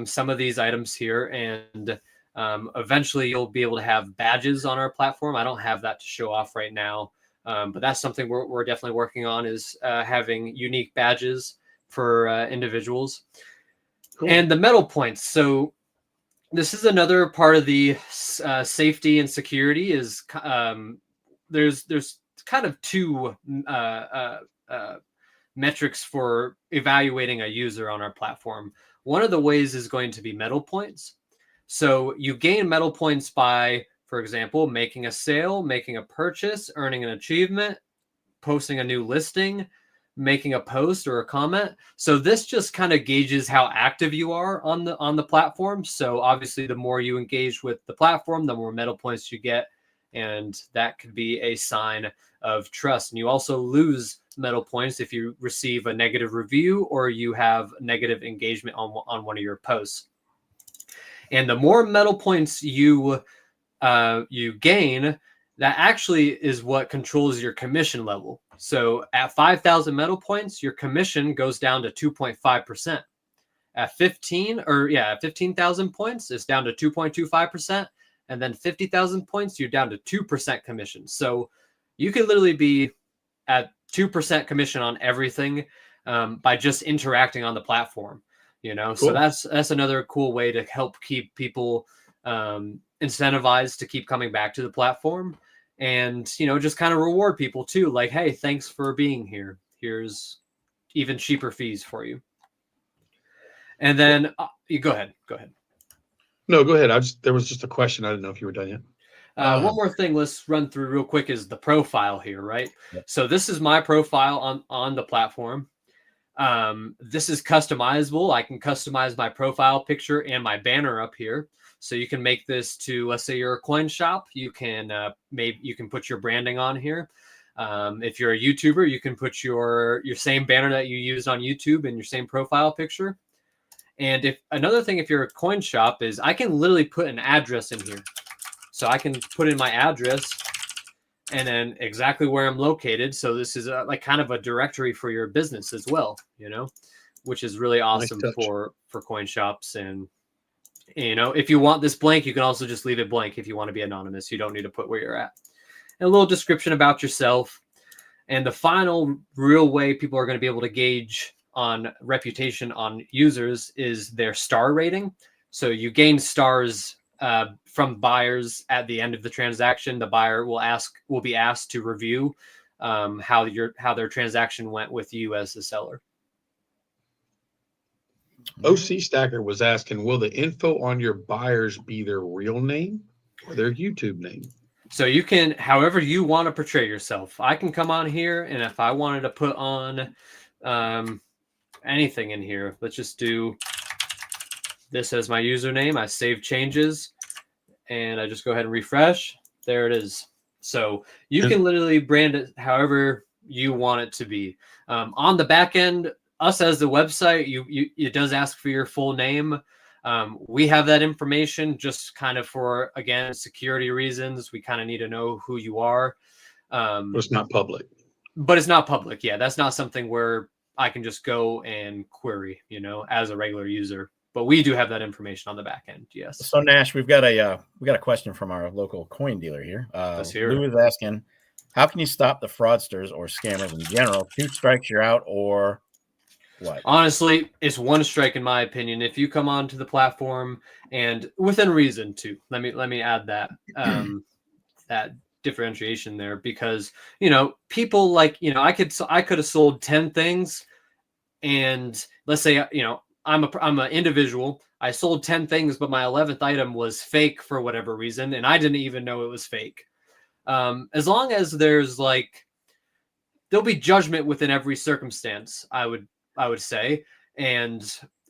some of these items here. And Eventually, you'll be able to have badges on our platform. I don't have that to show off right now, but that's something we're definitely working on, is having unique badges for individuals. Cool. And the metal points. So this is another part of the safety and security. Is there's kind of two metrics for evaluating a user on our platform. One of the ways is going to be metal points. So you gain metal points by, for example, making a sale, making a purchase, earning an achievement, posting a new listing, making a post or a comment. So this just kind of gauges how active you are on the platform. So obviously, the more you engage with the platform, the more metal points you get, and that could be a sign of trust. And you also lose metal points if you receive a negative review or you have negative engagement on one of your posts. And the more metal points you gain, that actually is what controls your commission level. So at 5,000 metal points, your commission goes down to 2.5%. At 15,000 points, it's down to 2.25%. And then 50,000 points, you're down to 2% commission. So you could literally be at 2% commission on everything by just interacting on the platform. Cool. So that's another cool way to help keep people incentivized to keep coming back to the platform, and just kind of reward people too, like, hey, thanks for being here, here's even cheaper fees for you. And then you go ahead. No, go ahead. There was just a question. I didn't know if you were done yet. One more thing let's run through real quick is the profile here, right? Yep. So this is my profile on the platform. This is customizable. I can customize my profile picture and my banner up here. So you can make this to, let's say you're a coin shop, you can maybe you can put your branding on here. If you're a YouTuber, you can put your same banner that you used on YouTube and your same profile picture. And if you're a coin shop, is I can literally put an address in here. So I can put in my address and then exactly where I'm located. So this is like kind of a directory for your business as well, which is really awesome for coin shops. And, if you want this blank, you can also just leave it blank if you want to be anonymous. You don't need to put where you're at. And a little description about yourself. And the final real way people are going to be able to gauge on reputation on users is their star rating. So you gain stars from buyers at the end of the transaction. The buyer will be asked to review how their transaction went with you as the seller. OC Stacker was asking, will the info on your buyers be their real name or their YouTube name? So you can, however you want to portray yourself. I can come on here, and if I wanted to put on anything in here, let's just do this as my username. I save changes, and I just go ahead and refresh. There it is. So you can literally brand it however you want it to be. On the back end, us as the website, it does ask for your full name. We have that information just kind of for, again, security reasons. We kind of need to know who you are. But it's not public. But it's not public. Yeah, that's not something where I can just go and query, as a regular user. But we do have that information on the back end. Yes. So Nash, we got a question from our local coin dealer here. Let's hear it. Lou is asking, how can you stop the fraudsters or scammers in general? 2 strikes, you're out, or what? Honestly, it's 1 strike in my opinion. If you come onto the platform, and within reason too, let me add that that differentiation there, because people like I could have sold 10 things, and let's say I'm an individual. I sold 10 things, but my 11th item was fake for whatever reason, and I didn't even know it was fake. As long as there's there'll be judgment within every circumstance, I would say. And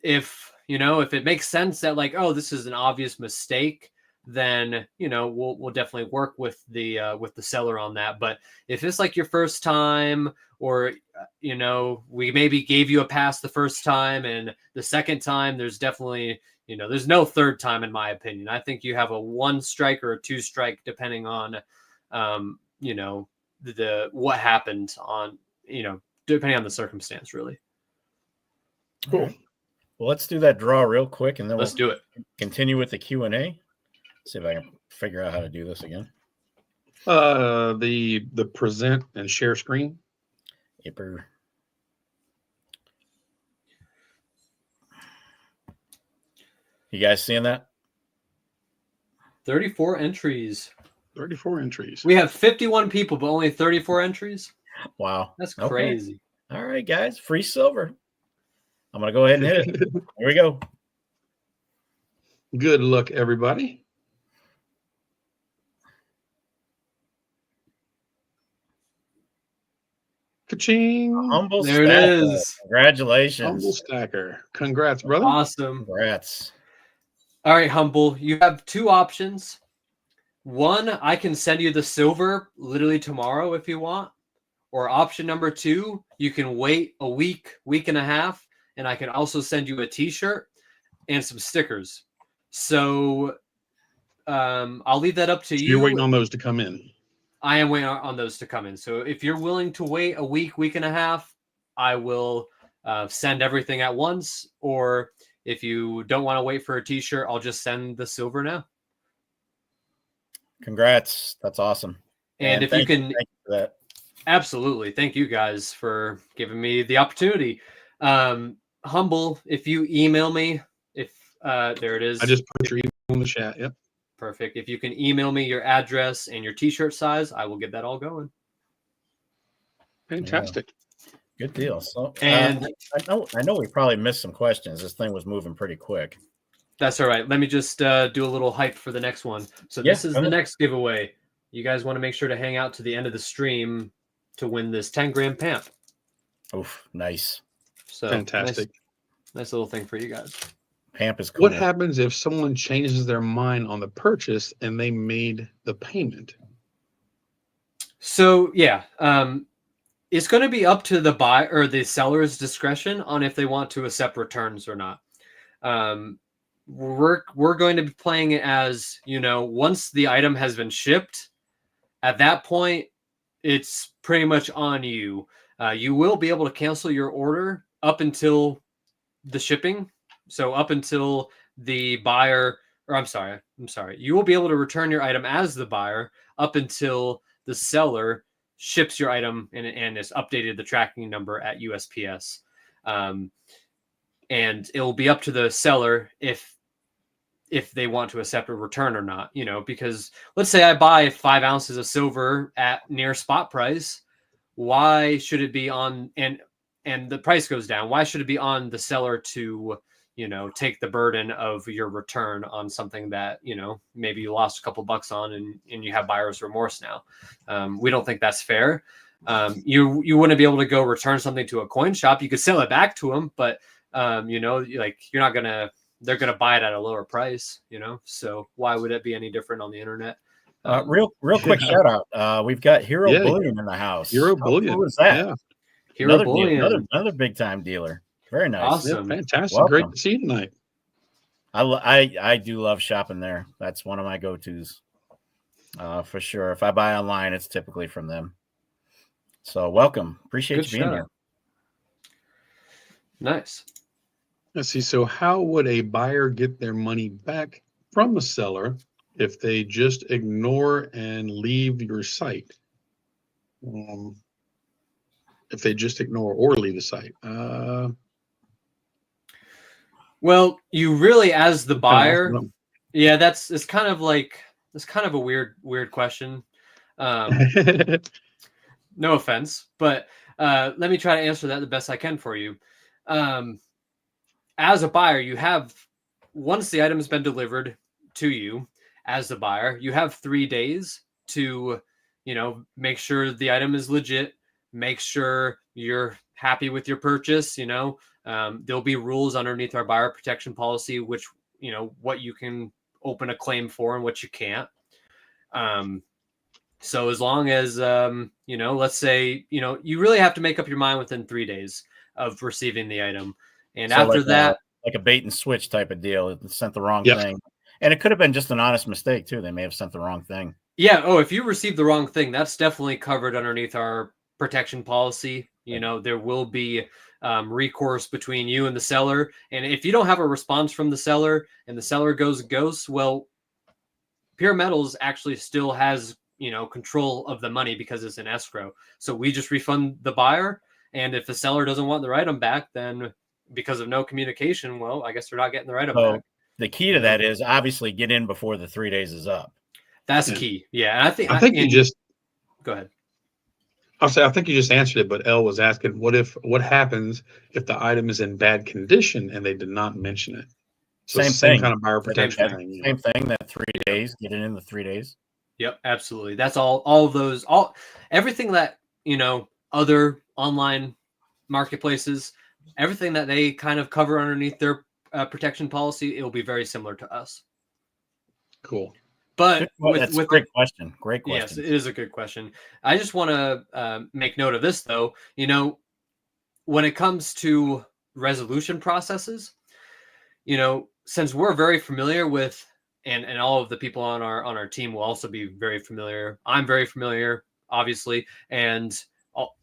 if it makes sense that this is an obvious mistake, then we'll definitely work with the seller on that. But if it's your first time, or we maybe gave you a pass the first time, and the second time there's definitely there's no third time in my opinion. I think you have a 1 strike or a 2 strike depending on what happened on depending on the circumstance, really. Cool. Well, let's do that draw real quick, and then let's do it. Continue with the Q&A. See if I can figure out how to do this again. The present and share screen. Paper. You guys seeing that? 34 entries. 34 entries. We have 51 people, but only 34 entries. Wow. That's Okay. crazy. All right, guys. Free silver. I'm going to go ahead and hit it. Here we go. Good luck, everybody. Ka-ching. Humble There it stacker. is. Congratulations. Humble stacker. Congrats, brother. Awesome. Congrats. All right, Humble. You have two options. One, I can send you the silver literally tomorrow if you want. Or option number two, you can wait a week, week and a half, and I can also send you a t-shirt and some stickers. So I'll leave that up to you. You're waiting on those to come in. I am waiting on those to come in. So if you're willing to wait a week, week and a half, I will send everything at once. Or if you don't want to wait for a t-shirt, I'll just send the silver now. Congrats. That's awesome. And if you can, thank you for that. Absolutely. Thank you guys for giving me the opportunity. Humble, if you email me, if there it is. I just put your email in the chat. Yep. Perfect. If you can email me your address and your t-shirt size, I will get that all going. Fantastic. Good deal. So, And I know we probably missed some questions. This thing was moving pretty quick. that's all right. Let me just do a little hype for the next one. So this is the next giveaway. You guys want to make sure to hang out to the end of the stream to win this 10-gram PAMP. Oof, nice. So Fantastic. Nice little thing for you guys. PAMP is cool. What happens if someone changes their mind on the purchase and they made the payment? So yeah, it's going to be up to the buyer or the seller's discretion on if they want to accept returns or not. We're going to be playing it as, once the item has been shipped, at that point, it's pretty much on you. You will be able to cancel your order up until the shipping. So up until the buyer, or I'm sorry, you will be able to return your item as the buyer up until the seller ships your item and has updated the tracking number at USPS. And it will be up to the seller if they want to accept a return or not, because let's say I buy 5 ounces of silver at near spot price. Why should it be on, and the price goes down? Why should it be on the seller to, take the burden of your return on something that, maybe you lost a couple bucks on and you have buyer's remorse now? We don't think that's fair. You wouldn't be able to go return something to a coin shop. You could sell it back to them, but you're not gonna. They're gonna buy it at a lower price, So why would it be any different on the internet? Real quick shout out. We've got Hero Bullion in the house. Hero Bullion. Who is that? Yeah. Hero Bullion. Another big time dealer. Very nice. Awesome. Yeah, fantastic. Welcome. Great to see you tonight. I do love shopping there. That's one of my go-tos. For sure. If I buy online, it's typically from them. So welcome. Appreciate you being here. Nice. Let's see. So how would a buyer get their money back from the seller if they just ignore and leave your site? If they just ignore or leave the site? Well, you really, as the buyer, yeah, it's kind of a weird question. No offense, but let me try to answer that the best I can for you. As a buyer, you have, once the item has been delivered to you as the buyer, you have 3 days to, make sure the item is legit, make sure you're happy with your purchase. There'll be rules underneath our buyer protection policy, which, what you can open a claim for and what you can't. So as long as, let's say, you really have to make up your mind within 3 days of receiving the item. And so after that, like a bait and switch type of deal, it sent the wrong thing. And it could have been just an honest mistake too. They may have sent the wrong thing. Yeah. Oh, if you received the wrong thing, that's definitely covered underneath our protection policy. There will be recourse between you and the seller. And if you don't have a response from the seller and the seller goes ghost, well, PeerMetals actually still has, control of the money because it's in escrow. So we just refund the buyer. And if the seller doesn't want their item back, then because of no communication, well, I guess they're not getting their item back. The key to that is obviously get in before the 3 days is up. That's key. Yeah. And I think you just go ahead. I think you just answered it, but Elle was asking, what happens if the item is in bad condition and they did not mention it? So same thing, thing. Kind of buyer protection thing. Same thing. That 3 days, get it in the 3 days. Yep, absolutely. That's everything that, other online marketplaces, everything that they kind of cover underneath their protection policy, it will be very similar to us. Cool. But that's a great question. Great question. Yes, it is a good question. I just want to make note of this, though. When it comes to resolution processes, since we're very familiar with, and all of the people on our team will also be very familiar. I'm very familiar, obviously, and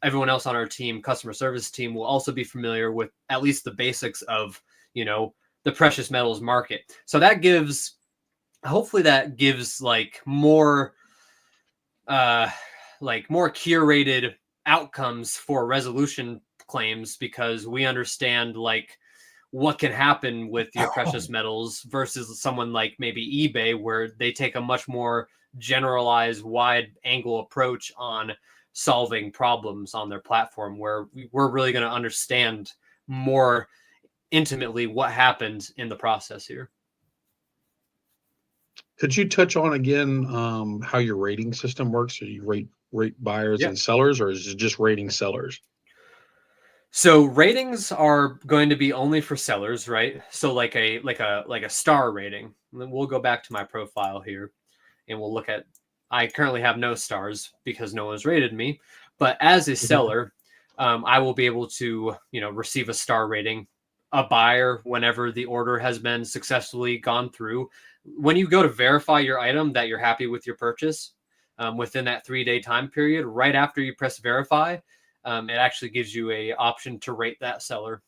everyone else on our team, customer service team, will also be familiar with at least the basics of, the precious metals market. So hopefully that gives more curated outcomes for resolution claims, because we understand what can happen with your precious metals versus someone like maybe eBay, where they take a much more generalized, wide angle approach on solving problems on their platform, where we're really going to understand more intimately what happened in the process here. Could you touch on again how your rating system works? So you rate buyers and sellers, or is it just rating sellers? So ratings are going to be only for sellers, right? So like a star rating. We'll go back to my profile here, and we'll look at. I currently have no stars because no one's rated me, but as a seller, I will be able to receive a star rating, a buyer whenever the order has been successfully gone through. When you go to verify your item that you're happy with your purchase, within that 3-day time period, right after you press verify, it actually gives you a option to rate that seller.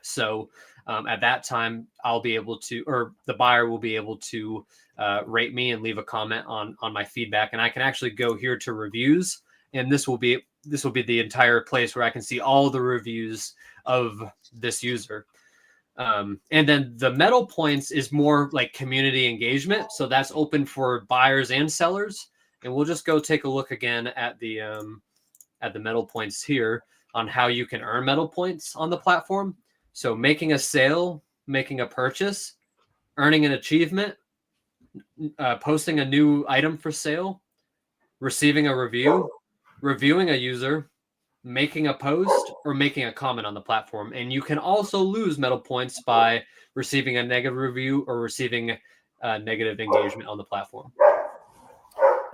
So at that time, I'll be able to, or the buyer will be able to rate me and leave a comment on my feedback. And I can actually go here to reviews, and this will be the entire place where I can see all the reviews of this user. And then the metal points is more like community engagement. So that's open for buyers and sellers. And we'll just go take a look again at the metal points here on how you can earn metal points on the platform. So making a sale, making a purchase, earning an achievement, posting a new item for sale, receiving a review, reviewing a user, making a post, or making a comment on the platform. And you can also lose metal points by receiving a negative review or receiving negative engagement on the platform.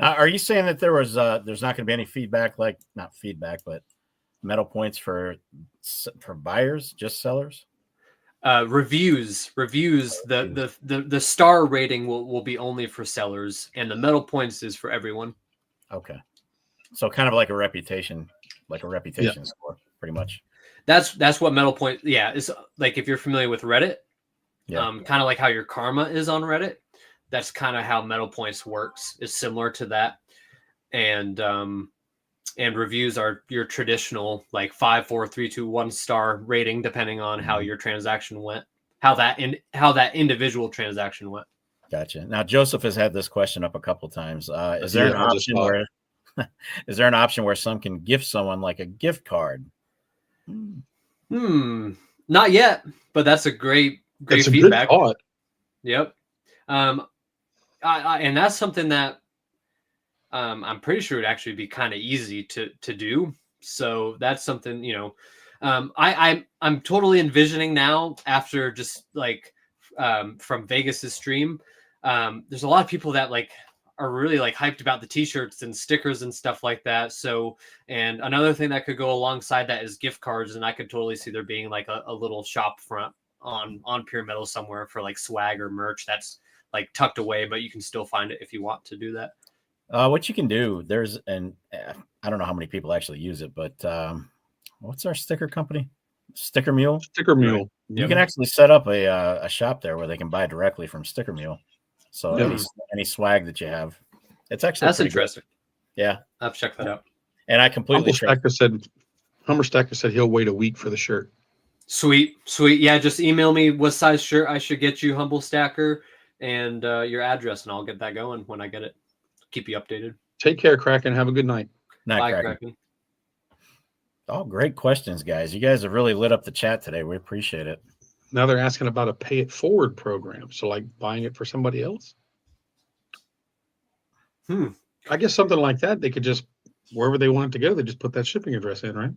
Now, are you saying that there's not going to be any feedback, not feedback, but metal points for buyers, just sellers? Reviews. The star rating will be only for sellers, and the metal points is for everyone. Okay, so kind of like a reputation score, pretty much. That's what metal point. Yeah, is like if you're familiar with Reddit, kind of like how your karma is on Reddit. That's kind of how metal points works. Is similar to that, and reviews are your traditional 5, 4, 3, 2, 1 star rating, depending on how your transaction went, how that individual transaction went. Gotcha. Now Joseph has had this question up a couple times. Is there an option where is there an option where some can gift someone like a gift card? Not yet, but that's a great That's feedback. A good thought. Yep. And that's something that I'm pretty sure it'd actually be kind of easy to do. So that's something, I'm totally envisioning now after just from Vegas's stream. There's a lot of people that are really hyped about the t-shirts and stickers and stuff like that. So, and another thing that could go alongside that is gift cards. And I could totally see there being a little shop front on PeerMetals somewhere for swag or merch that's tucked away, but you can still find it if you want to do that. What you can do, I don't know how many people actually use it, but what's our sticker company? Sticker Mule. Sticker Mule. You can actually set up a shop there where they can buy directly from Sticker Mule. So Yeah. any swag that you have, it's actually That's pretty good. interesting. Yeah, I'll have to check that out. and I completely Humber Stacker said he'll wait a week for the shirt. Sweet. Yeah, just email me what size shirt I should get you, Humble Stacker, and your address, and I'll get that going when I get it. Keep you updated. Take care, Kraken. Have a good night. Bye, Kraken. Oh, great questions, guys. You guys have really lit up the chat today. We appreciate it. Now they're asking about a pay it forward program. So like buying it for somebody else. I guess something like that. They could just, wherever they want it to go, they just put that shipping address in, right?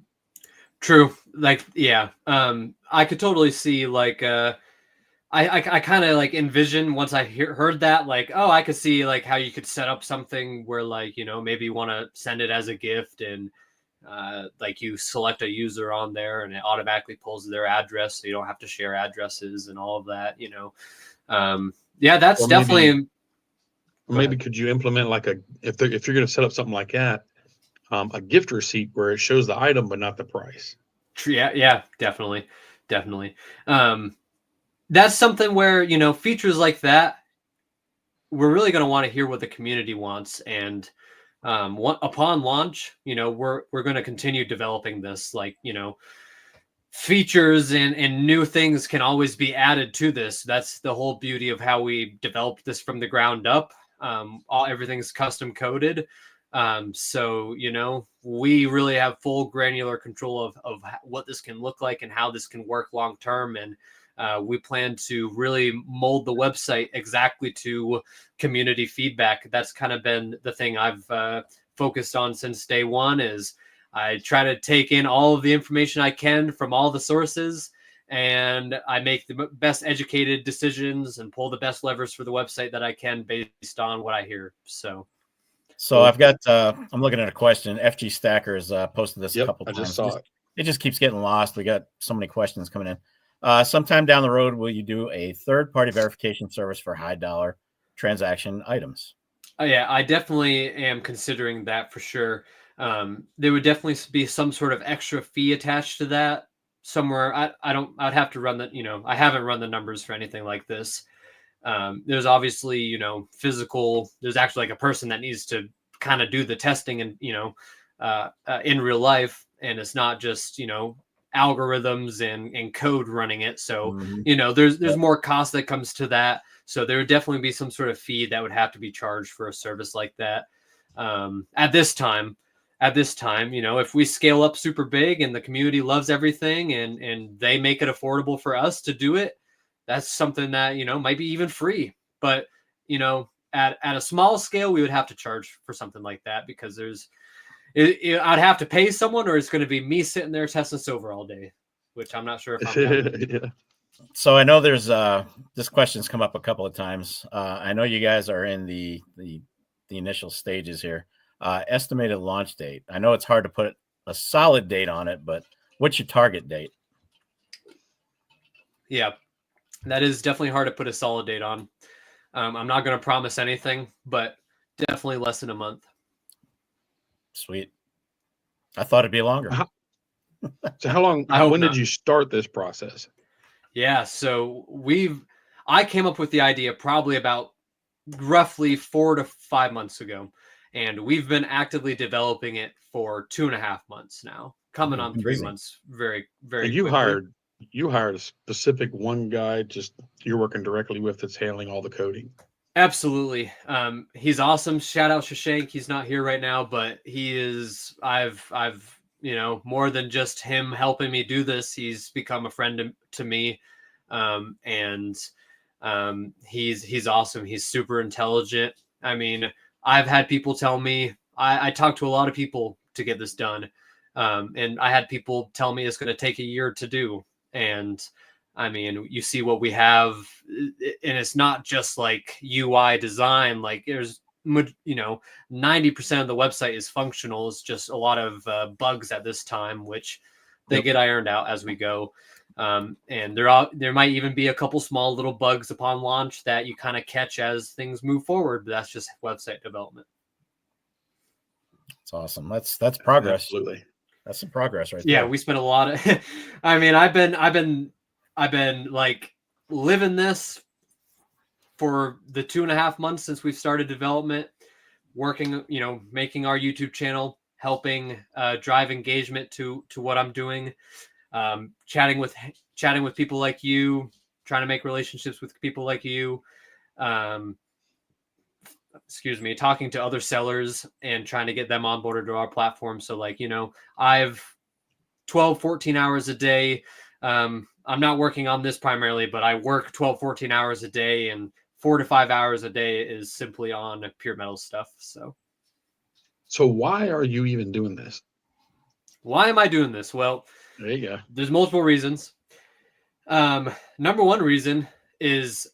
True. Like, yeah. I could totally see like, I kind of like envision once I heard that, like, oh, I could see like how you could set up something where like, maybe you want to send it as a gift and like you select a user on there and it automatically pulls their address. So you don't have to share addresses and all of that, yeah, that's definitely. Maybe could you implement like if you're going to set up something like that, a gift receipt where it shows the item, but not the price. Yeah, definitely. That's something where, features like that, we're really going to want to hear what the community wants. And upon launch, we're going to continue developing this, like, features and new things can always be added to this. That's the whole beauty of how we developed this from the ground up. Everything's custom coded. So, we really have full granular control of what this can look like and how this can work long term. And we plan to really mold the website exactly to community feedback. That's kind of been the thing I've focused on since day one. Is I try to take in all of the information I can from all the sources, and I make the best educated decisions and pull the best levers for the website that I can based on what I hear. So I've got, I'm looking at a question. FG Stackers posted this a couple times. I just saw it. It just keeps getting lost. We got so many questions coming in. Sometime down the road, will you do a third-party verification service for high-dollar transaction items? Yeah, I definitely am considering that for sure. There would definitely be some sort of extra fee attached to that somewhere. I'd have to run the, I haven't run the numbers for anything like this. There's obviously, physical, there's actually like a person that needs to kind of do the testing and, in real life. And it's not just, algorithms and code running it. So, there's more cost that comes to that. So there would definitely be some sort of fee that would have to be charged for a service like that. At this time, if we scale up super big and the community loves everything and they make it affordable for us to do it, that's something that, might be even free. But, at a small scale, we would have to charge for something like that because I'd have to pay someone, or it's going to be me sitting there testing silver all day, which I'm not sure if I'm Yeah. So I know there's this question's come up a couple of times. I know you guys are in the initial stages here. Estimated launch date. I know it's hard to put a solid date on it, but what's your target date? Yeah, that is definitely hard to put a solid date on. I'm not going to promise anything, but definitely less than a month. Sweet. I thought it'd be longer. So how long, when did you start this process? Yeah, so I came up with the idea probably about roughly 4 to 5 months ago. And we've been actively developing it for 2.5 months now, coming on 3 months. Very, very. And you hired a specific one guy, just you're working directly with, that's handling all the coding. Absolutely. He's awesome. Shout out Shashank. He's not here right now, but he is, I've, more than just him helping me do this, he's become a friend to me. He's awesome. He's super intelligent. I mean, I've had people tell me, I talked to a lot of people to get this done. And I had people tell me it's going to take a year to do. And I mean, you see what we have, and it's not just like UI design. Like there's, 90% of the website is functional. It's just a lot of bugs at this time, which they get ironed out as we go. And there might even be a couple small little bugs upon launch that you kind of catch as things move forward. But that's just website development. That's awesome. That's progress. Absolutely. That's some progress right there. Yeah, we spent a lot of, I mean, I've been like living this for the 2.5 months since we've started development, working, making our YouTube channel, helping drive engagement to what I'm doing, chatting with people like you, trying to make relationships with people like you, talking to other sellers and trying to get them onboarded to our platform. So I've 12, 14 hours a day. I'm not working on this primarily, but I work 12, 14 hours a day, and 4 to 5 hours a day is simply on PeerMetals stuff. So why are you even doing this? Why am I doing this? Well, there you go. There's multiple reasons. Number one reason is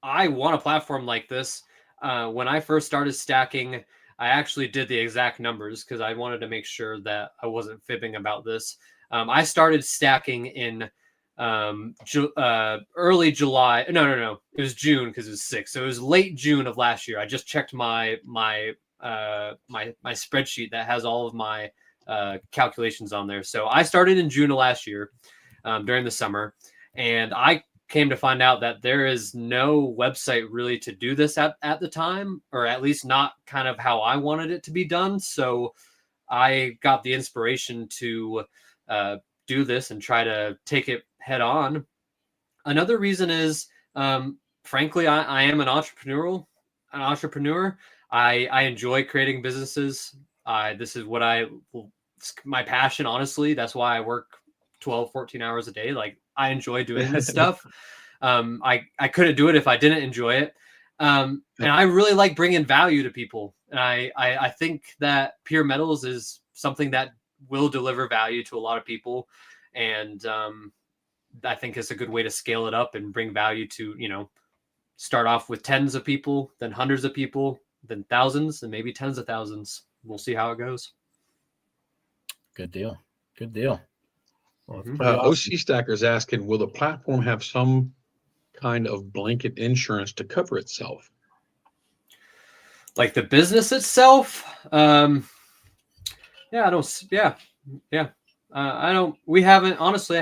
I want a platform like this. When I first started stacking, I actually did the exact numbers because I wanted to make sure that I wasn't fibbing about this. I started stacking in early July. No. It was June because it was 6. So it was late June of last year. I just checked my spreadsheet that has all of my calculations on there. So I started in June of last year during the summer, and I came to find out that there is no website really to do this at the time, or at least not kind of how I wanted it to be done. So I got the inspiration to do this and try to take it head on. Another reason is, frankly, I am an entrepreneur. I enjoy creating businesses. This is what it's my passion, honestly. That's why I work 12, 14 hours a day. Like, I enjoy doing this stuff. I couldn't do it if I didn't enjoy it. And I really like bringing value to people. And I think that PeerMetals is something that will deliver value to a lot of people. And I think it's a good way to scale it up and bring value to, start off with tens of people, then hundreds of people, then thousands, and maybe tens of thousands. We'll see how it goes. Good deal. Well, OC Stacker's asking, will the platform have some kind of blanket insurance to cover itself? Like the business itself? I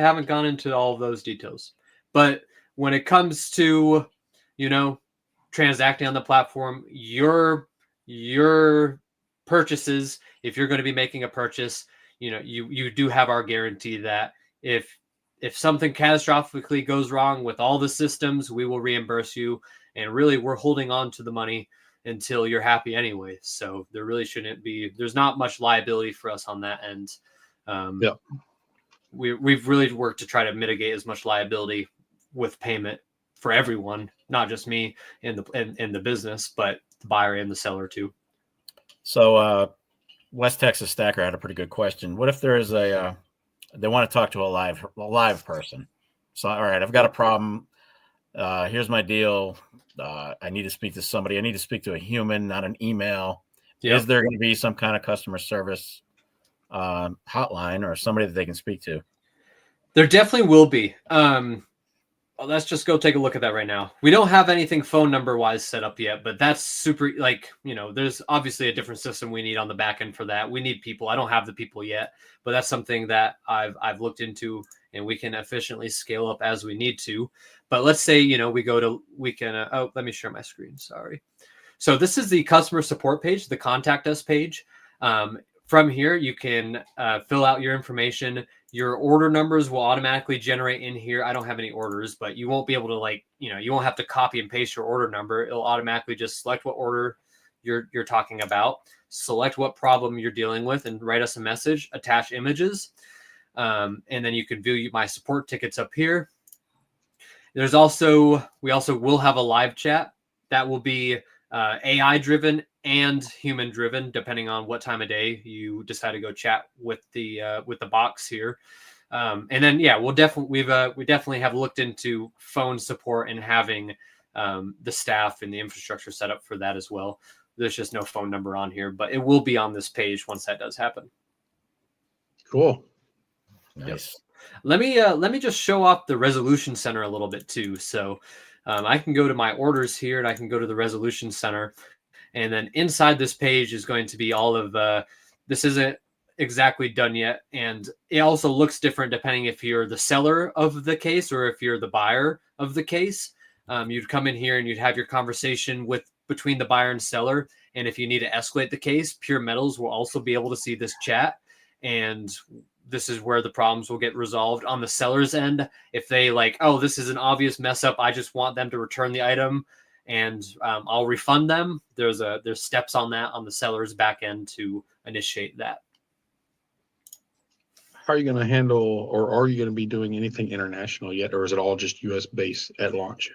haven't gone into all of those details. But when it comes to, transacting on the platform, your purchases, if you're going to be making a purchase, you do have our guarantee that if something catastrophically goes wrong with all the systems, we will reimburse you. And really, we're holding on to the money until you're happy anyway. So there really there's not much liability for us on that end. We've really worked to try to mitigate as much liability with payment for everyone, not just me in the business, but the buyer and the seller too. So West Texas Stacker had a pretty good question. What if there is they want to talk to a live person? So, all right, I've got a problem. Here's my deal. I need to speak to somebody. I need to speak to a human, not an email. Yep. Is there going to be some kind of customer service hotline or somebody that they can speak to? There definitely will be. Let's just go take a look at that right now. We don't have anything phone number wise set up yet, but that's super, there's obviously a different system we need on the back end for that. We need people. I don't have the people yet, but that's something that I've looked into, and we can efficiently scale up as we need to. But let's say, let me share my screen. Sorry. So this is the customer support page, the contact us page. From here, you can fill out your information. Your order numbers will automatically generate in here. I don't have any orders, but you won't be able to you won't have to copy and paste your order number. It'll automatically just select what order you're talking about, select what problem you're dealing with, and write us a message, attach images. And then you can view my support tickets up here. We also will have a live chat that will be AI driven and human driven, depending on what time of day you decide to go chat with the box here. And then, we definitely have looked into phone support and having the staff and the infrastructure set up for that as well. There's just no phone number on here, but it will be on this page once that does happen. Cool. Nice. Yep. Let me just show off the resolution center a little bit too. So I can go to my orders here, and I can go to the resolution center. And then inside this page is going to be all of this isn't exactly done yet. And it also looks different depending if you're the seller of the case or if you're the buyer of the case. You'd come in here and you'd have your conversation between the buyer and seller. And if you need to escalate the case, PeerMetals will also be able to see this chat. And this is where the problems will get resolved on the seller's end. If they like, oh, this is an obvious mess up, I just want them to return the item and I'll refund them. There's steps on that on the seller's back end to initiate that. How are you going to handle, or are you going to be doing anything international yet, or is it all just U.S. based at launch?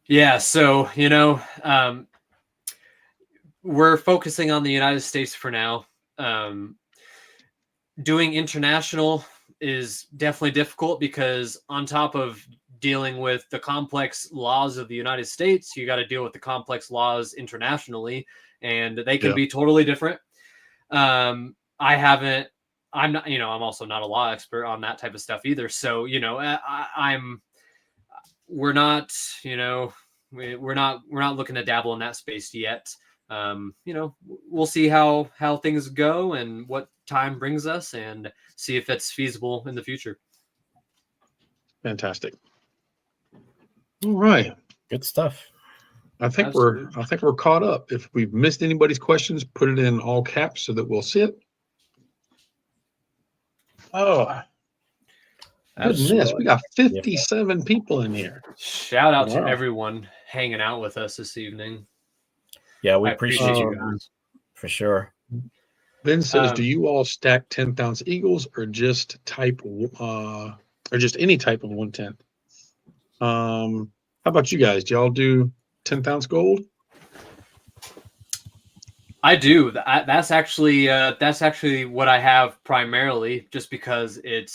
Yeah, so we're focusing on the United States for now. Doing international is definitely difficult because on top of dealing with the complex laws of the United States, you got to deal with the complex laws internationally, and they can be totally different. I'm not, I'm also not a law expert on that type of stuff either. So, we're not looking to dabble in that space yet. We'll see how things go and what time brings us and see if it's feasible in the future. Fantastic. All right. Good stuff. I think we're caught up. If we've missed anybody's questions, put it in all caps so that we'll see it. Oh, goodness, we got 57 people in here. Shout out to everyone hanging out with us this evening. Yeah, we appreciate you guys for sure. Ben says, do you all stack 10th ounce eagles or just any type of 1/10? How about you guys? Do y'all do 10th ounce gold? I do. That's actually what I have primarily, just because it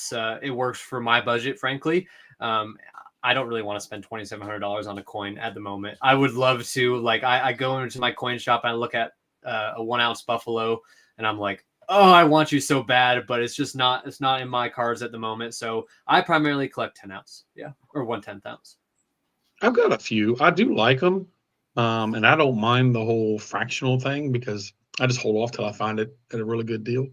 works for my budget. Frankly, I don't really want to spend $2,700 on a coin at the moment. I would love to. Like, I go into my coin shop and I look at a 1 ounce buffalo, and I'm like, oh, I want you so bad, but it's not in my cards at the moment. So I primarily collect 10 ounce, or 1/10 ounce. I've got a few. I do like them. And I don't mind the whole fractional thing because I just hold off till I find it at a really good deal.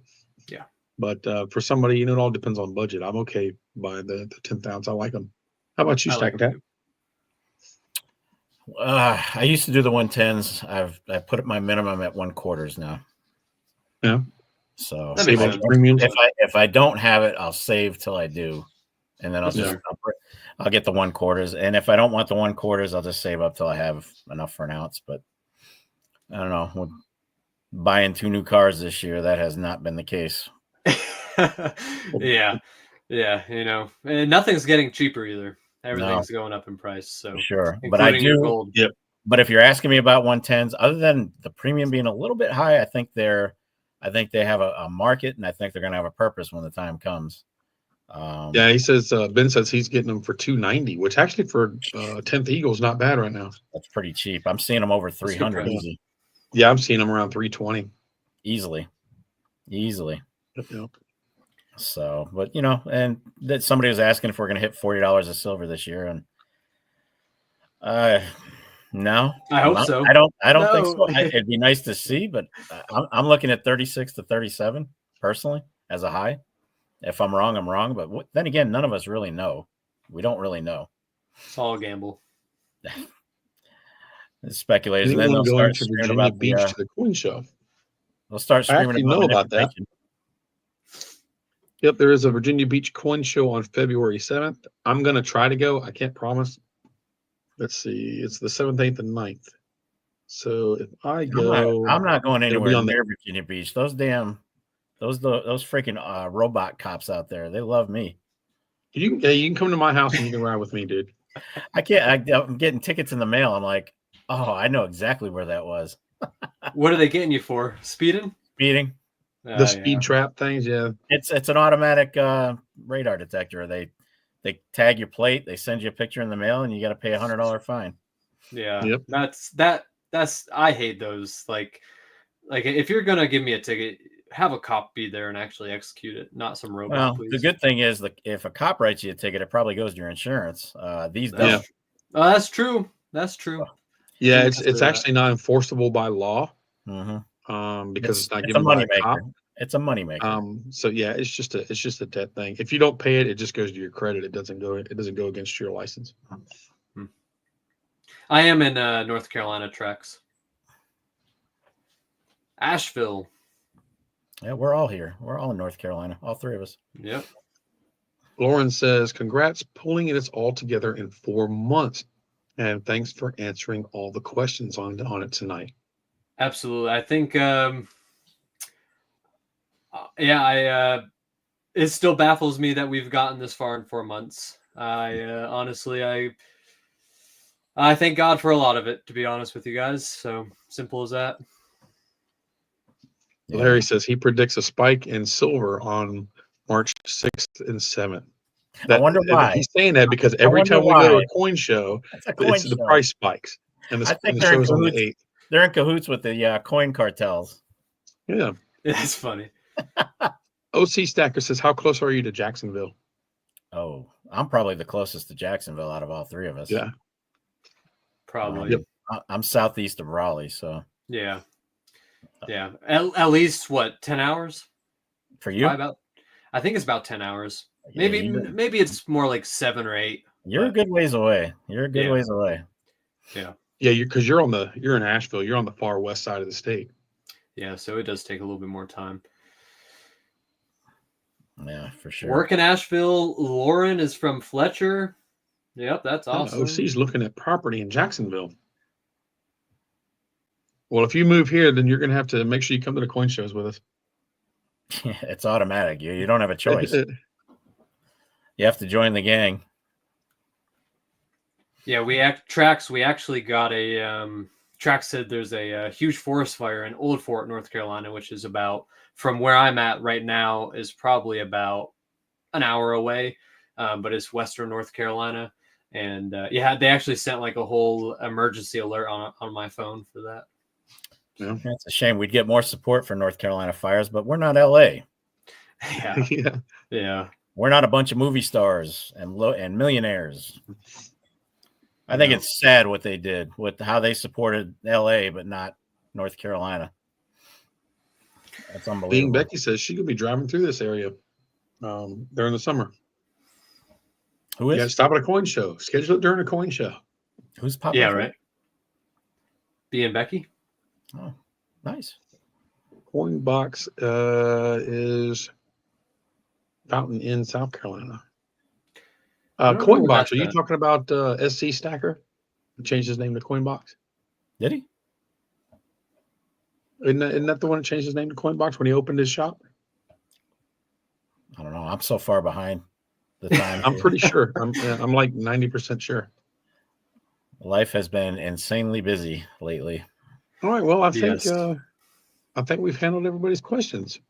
Yeah. But for somebody, it all depends on budget. I'm okay buying the 10th ounce. I like them. How about you, Stack Tap? I used to do the 1/10s. I put my minimum at 1/4 now. Yeah. So if I don't have it, I'll save till I do, and then I'll get the 1/4. And if I don't want the 1/4, I'll just save up till I have enough for an ounce. But I don't know. We're buying 2 new cars this year. That has not been the case. Yeah. And nothing's getting cheaper either. Everything's going up in price. So for sure. But I do. Gold. Yep. But if you're asking me about 1/10s, other than the premium being a little bit high, I think they have a market, and I think they're going to have a purpose when the time comes. He says Ben says he's getting them for $290, which actually for 10th Eagle is not bad right now. That's pretty cheap. I'm seeing them over 300 easy. Yeah, I'm seeing them around 320 easily. Yep. So, but and that somebody was asking if we're going to hit $40 of silver this year, and no, I hope so. I don't think so. It'd be nice to see, but I'm looking at 36 to 37 personally as a high. If I'm wrong, I'm wrong. But then again, none of us really know. We don't really know. It's all a gamble. It's speculation. And then they'll start to screaming Virginia about Beach to the coin show. They'll start screaming about that. Yep, there is a Virginia Beach coin show on February 7th. I'm going to try to go. I can't promise. Let's see. It's the 7th, 8th, and 9th. So if I go, I'm not going anywhere near Virginia Beach. Those freaking robot cops out there, they love me. You can come to my house and you can ride with me, dude. I can't. I'm getting tickets in the mail. I'm like, oh, I know exactly where that was. What are they getting you for? Speeding? The speed trap things, yeah. It's an automatic radar detector. They tag your plate, they send you a picture in the mail, and you got to pay $100 fine. Yeah, yep. That's I hate those. Like if you're gonna give me a ticket, have a cop be there and actually execute it, not some robot. Well, please. The good thing is, if a cop writes you a ticket, it probably goes to your insurance. These days, yeah. That's true. Yeah, it's actually not enforceable by law. Mm-hmm. Because it's not given by a cop. It's a moneymaker. So yeah, it's just a debt thing. If you don't pay it, it just goes to your credit. It doesn't go against your license. I am in North Carolina tracks. Asheville. Yeah, we're all here. We're all in North Carolina, all three of us. Yep. Lauren says, congrats pulling it all together in 4 months. And thanks for answering all the questions on it tonight. Absolutely. I think, it still baffles me that we've gotten this far in 4 months. Honestly, I thank God for a lot of it, to be honest with you guys. So simple as that. Yeah. Larry says he predicts a spike in silver on March 6th and 7th. I wonder why. He's saying that because every time we go to a coin show, the price spikes. And I think the they're in show's on the cahoots. 8th. They're in cahoots with the coin cartels. Yeah. It's funny. OC Stacker says, how close are you to Jacksonville? Oh, I'm probably the closest to Jacksonville out of all three of us. Yeah. Probably. Yep. I'm southeast of Raleigh, so. Yeah. Yeah. At least, what, 10 hours? For you? I think it's about 10 hours. Yeah, Maybe it's more like 7 or 8. You're a good ways away. You're a good ways away. Yeah. Yeah, because you're in Asheville. You're on the far west side of the state. Yeah, so it does take a little bit more time. Yeah, for sure. Work in Asheville. Lauren is from Fletcher. Yep, that's awesome. OC's looking at property in Jacksonville. Well, if you move here, then you're going to have to make sure you come to the coin shows with us. It's automatic. You don't have a choice. You have to join the gang. Yeah, we actually got a Track said there's a huge forest fire in Old Fort, North Carolina, which is about, from where I'm at right now, is probably about an hour away, but it's Western North Carolina. And they actually sent like a whole emergency alert on my phone for that. Yeah. That's a shame. We'd get more support for North Carolina fires, but we're not LA. Yeah. We're not a bunch of movie stars and millionaires. I think it's sad what they did with how they supported LA, but not North Carolina. That's unbelievable. Being Becky says she could be driving through this area during the summer. Who is? Yeah, stop at a coin show. Schedule it during a coin show. Who's popping? Yeah, right. Being Becky. Oh, nice. Coin box is Fountain Inn, South Carolina. Coin box. Are you talking about SC Stacker? He changed his name to Coin Box. Did he? Isn't that the one that changed his name to Coin Box when he opened his shop? I don't know. I'm so far behind the time. I'm pretty sure. I'm like 90% sure. Life has been insanely busy lately. All right. Well, I think we've handled everybody's questions.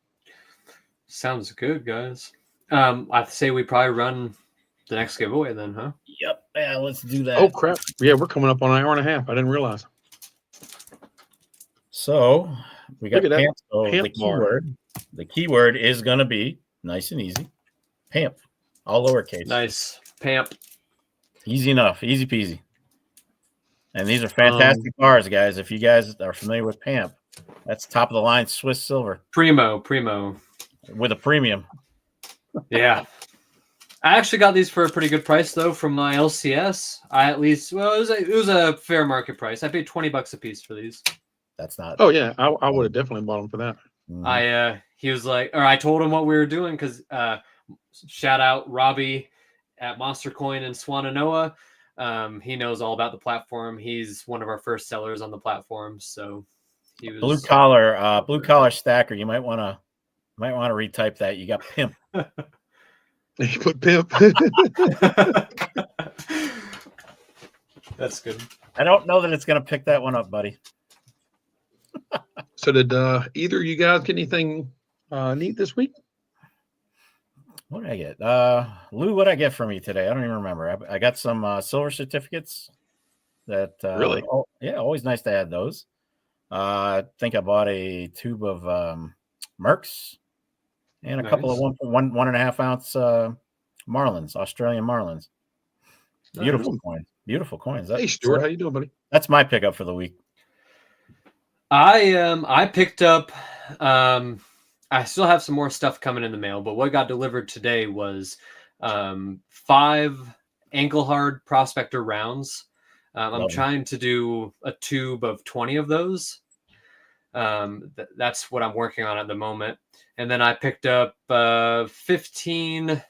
Sounds good, guys. I'd say we probably run the next giveaway then, huh? Yep. Yeah, let's do that. Oh, crap. Yeah, we're coming up on an hour and a half. I didn't realize. So we got PAMP. So PAMP the keyword is going to be nice and easy. PAMP. All lowercase. Nice. PAMP. Easy enough. Easy peasy. And these are fantastic bars, guys. If you guys are familiar with PAMP, that's top of the line Swiss silver. Primo. With a premium. Yeah. I actually got these for a pretty good price though from my LCS. It was a fair market price. I paid $20 a piece for these. That's not. Oh yeah, I would have definitely bought them for that. He was like, or I told him what we were doing because shout out Robbie at Monster Coin in Swannanoa. He knows all about the platform. He's one of our first sellers on the platform. So he was blue collar stacker. You might want to retype that. You got pimp. You put pimp. That's good. I don't know that it's going to pick that one up, buddy. So did either of you guys get anything neat this week? What did I get? Lou, what did I get from you today? I don't even remember. I got some silver certificates. That really? Always nice to add those. I think I bought a tube of Mercs and a couple of 1.5 ounce Marlins, Australian Marlins. Beautiful coins. Beautiful coins. Hey Stuart, how you doing, buddy? That's my pickup for the week. I picked up I still have some more stuff coming in the mail, but what got delivered today was 5 ankle hard prospector rounds. I'm trying to do a tube of 20 of those. That's what I'm working on at the moment. And then I picked up 15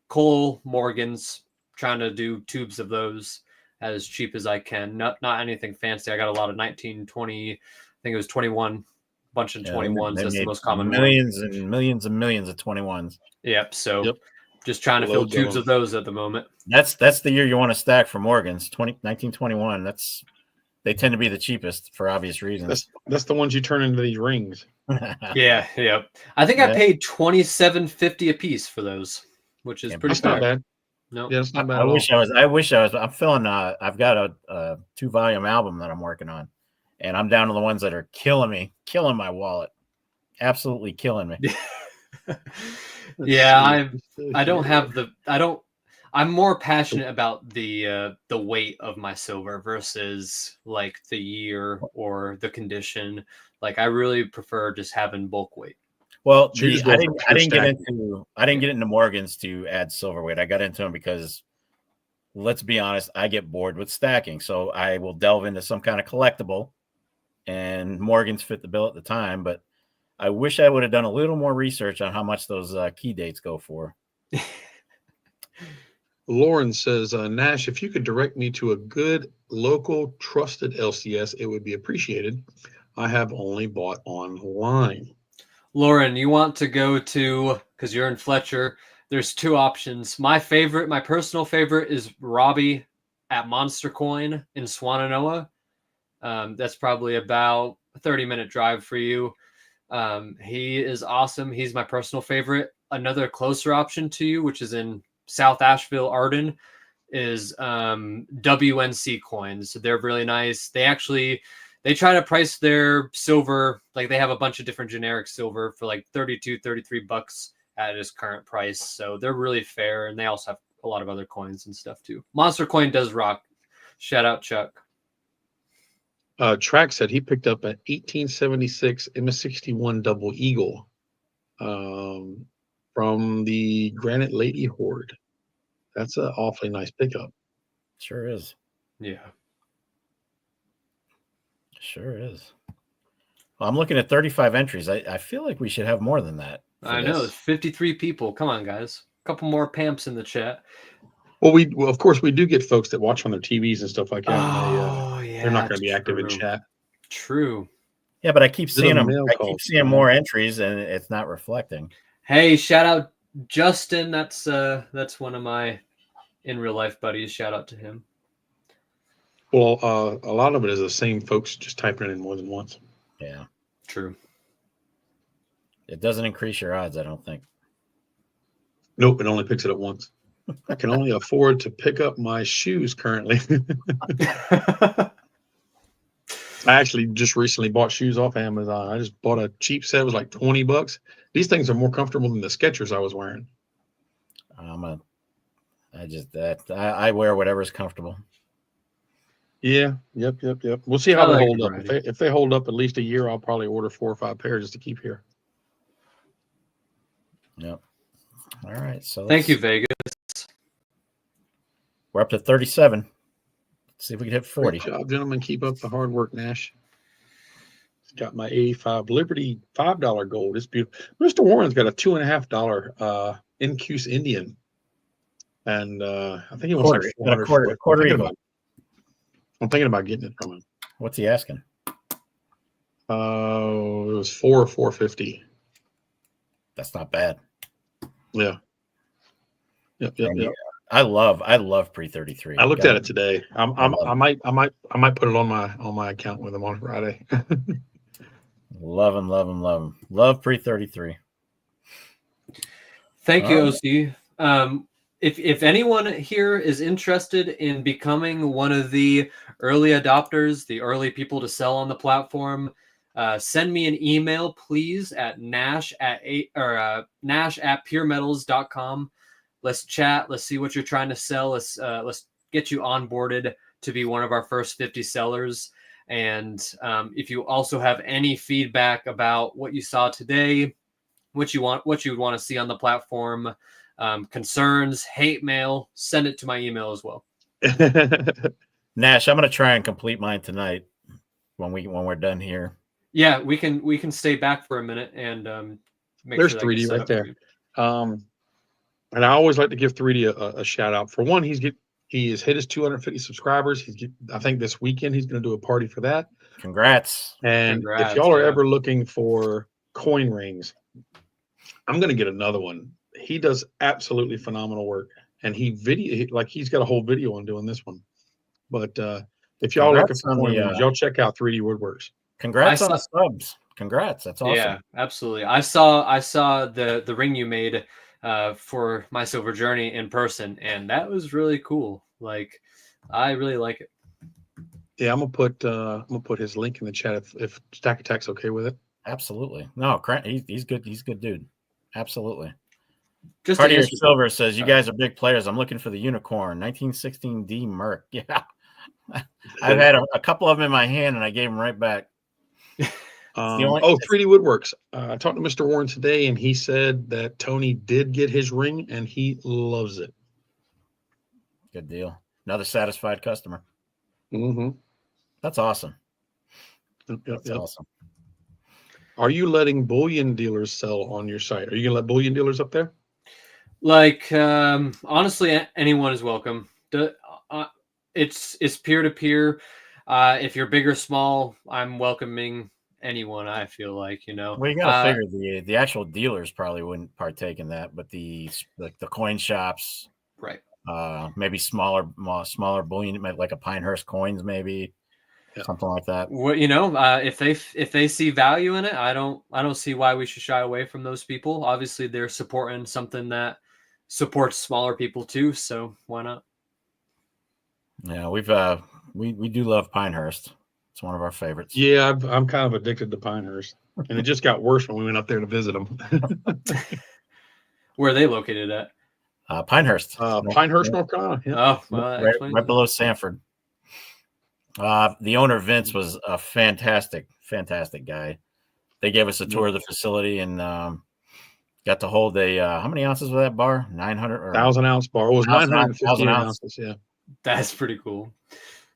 Cole Morgans, trying to do tubes of those as cheap as I can. Not anything fancy. I got a lot of 19, 20, I think it was 21, bunch of 21s. That's the most common millions one. And millions and millions of 21s. Yep. So just trying to fill tubes of those at the moment. That's the year you want to stack for Morgans, 1921. They tend to be the cheapest for obvious reasons. That's the ones you turn into these rings. Yeah. I think I paid $27.50 a piece for those, which is pretty fair. Not bad. No, yeah, it's not bad. I wish I was. I'm feeling. I've got a 2-volume album that I'm working on, and I'm down to the ones that are killing my wallet, absolutely killing me. Yeah, I'm more passionate about the weight of my silver versus like the year or the condition. Like I really prefer just having bulk weight. Well, I didn't get into Morgans to add silver weight. I got into them because, let's be honest, I get bored with stacking, so I will delve into some kind of collectible, and Morgans fit the bill at the time. But I wish I would have done a little more research on how much those key dates go for. Lauren says, Nash, if you could direct me to a good local trusted LCS, it would be appreciated. I have only bought online. Lauren, you want to go to, because you're in Fletcher, there's 2 options. My personal favorite is Robbie at Monster Coin in Swannanoa. That's probably about a 30-minute drive for you. He is awesome. He's my personal favorite. Another closer option to you, which is in South Asheville, Arden, is WNC Coins. So they're really nice. They try to price their silver, like they have a bunch of different generic silver for like $32-$33 at its current price. So they're really fair, and they also have a lot of other coins and stuff too. Monster Coin does rock. Shout out Chuck. Track said he picked up an 1876 MS61 Double Eagle from the Granite Lady Hoard. That's an awfully nice pickup. Sure is. Yeah. Sure is. Well, I'm looking at 35 entries. I feel like we should have more than that. I know. There's 53 people. Come on, guys. A couple more Pamps in the chat. Well, of course, we do get folks that watch on their TVs and stuff like that. They're not going to be active in chat. True. Yeah, but I keep seeing them. I keep seeing more entries, and it's not reflecting. Hey, shout out Justin. That's one of my in real life buddies. Shout out to him. Well, a lot of it is the same folks just typing it in more than once. Yeah, true. It doesn't increase your odds, I don't think. Nope, it only picks it up once. I can only afford to pick up my shoes currently. I actually just recently bought shoes off Amazon. I just bought a cheap set. It was like $20. These things are more comfortable than the Skechers I was wearing. I wear whatever's comfortable. Yeah. Yep. We'll see how they hold up. If they hold up at least a year, I'll probably order 4 or 5 pairs just to keep here. Yep. All right. So thank you, Vegas. We're up to 37. Let's see if we can hit 40. Great job, gentlemen. Keep up the hard work, Nash. Got my 85 Liberty $5 gold. It's beautiful. Mr. Warren's got a $2.50 Incuse Indian, and I think he wants like a quarter eagle. I'm thinking about getting it from him. What's he asking? It was $4.50. That's not bad. Yeah. Yep. I love pre-33. I looked at it today. I might put it on my account with him on Friday. Love him. Love pre-33. Thank you, OC. If anyone here is interested in becoming one of the early adopters, the early people to sell on the platform, send me an email, please, at nash at PeerMetals.com. Let's chat. Let's see what you're trying to sell. Let's get you onboarded to be one of our first 50 sellers. And if you also have any feedback about what you saw today, what you would want to see on the platform, concerns, hate mail, send it to my email as well. Nash, I'm gonna try and complete mine tonight when we're done here. Yeah, we can stay back for a minute and make There's sure that 3D gets set right up for there. you. And I always like to give 3D a shout out. For one, he has hit his 250 subscribers. I think this weekend he's going to do a party for that. Congrats. And if y'all are ever looking for coin rings, I'm going to get another one. He does absolutely phenomenal work, and he's got a whole video on doing this one. But if y'all are looking for coin rings, y'all check out 3D Woodworks. Congrats on the subs. Congrats. That's awesome. Yeah, absolutely. I saw the ring you made for my silver journey in person, and that was really cool. Like, I really like it. Yeah, I'm gonna put his link in the chat if Stack Attack's okay with it. Absolutely. No, he's good. He's a good dude. Absolutely. Just Cartier Silver says, "You guys are big players. I'm looking for the unicorn 1916D Merc." Yeah, I've had a couple of them in my hand, and I gave them right back. 3D Woodworks. I talked to Mr. Warren today, and he said that Tony did get his ring, and he loves it. Good deal. Another satisfied customer. Mm-hmm. That's awesome. That's awesome. Are you letting bullion dealers sell on your site? Are you gonna let bullion dealers up there? Like, honestly, anyone is welcome. It's peer-to-peer. If you're big or small, I'm welcoming anyone. I feel like, Well, you got to figure the actual dealers probably wouldn't partake in that, but the coin shops, right? Maybe smaller bullion, like a Pinehurst Coins, maybe something like that. Well, if they see value in it, I don't see why we should shy away from those people. Obviously, they're supporting something that supports smaller people too, so why not? Yeah, we do love Pinehurst. It's one of our favorites. Yeah, I'm kind of addicted to Pinehurst, and it just got worse when we went up there to visit them. Where are they located at? Pinehurst. Pinehurst, North Carolina. Yeah. Oh, well, right below Sanford. The owner, Vince, was a fantastic guy. They gave us a tour of the facility and got to hold how many ounces was that bar? 900 or 1,000-ounce bar. It was 958 ounces. Yeah. That's pretty cool.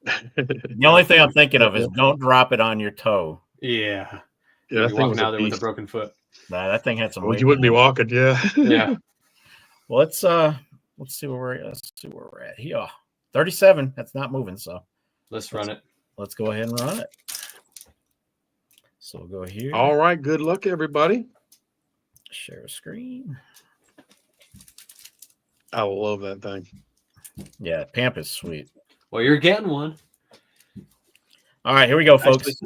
The only thing I'm thinking of is don't drop it on your toe. Yeah. Yeah, that thing was out there with a broken foot. That thing had some weight. You wouldn't be walking, yeah. Yeah. Well, let's see where we're at here. 37. That's not moving, so let's run it. Let's go ahead and run it. So we'll go here. All right. Good luck, everybody. Share screen. I love that thing. Yeah, Pamp is sweet. Well, you're getting one. All right, here we go, folks.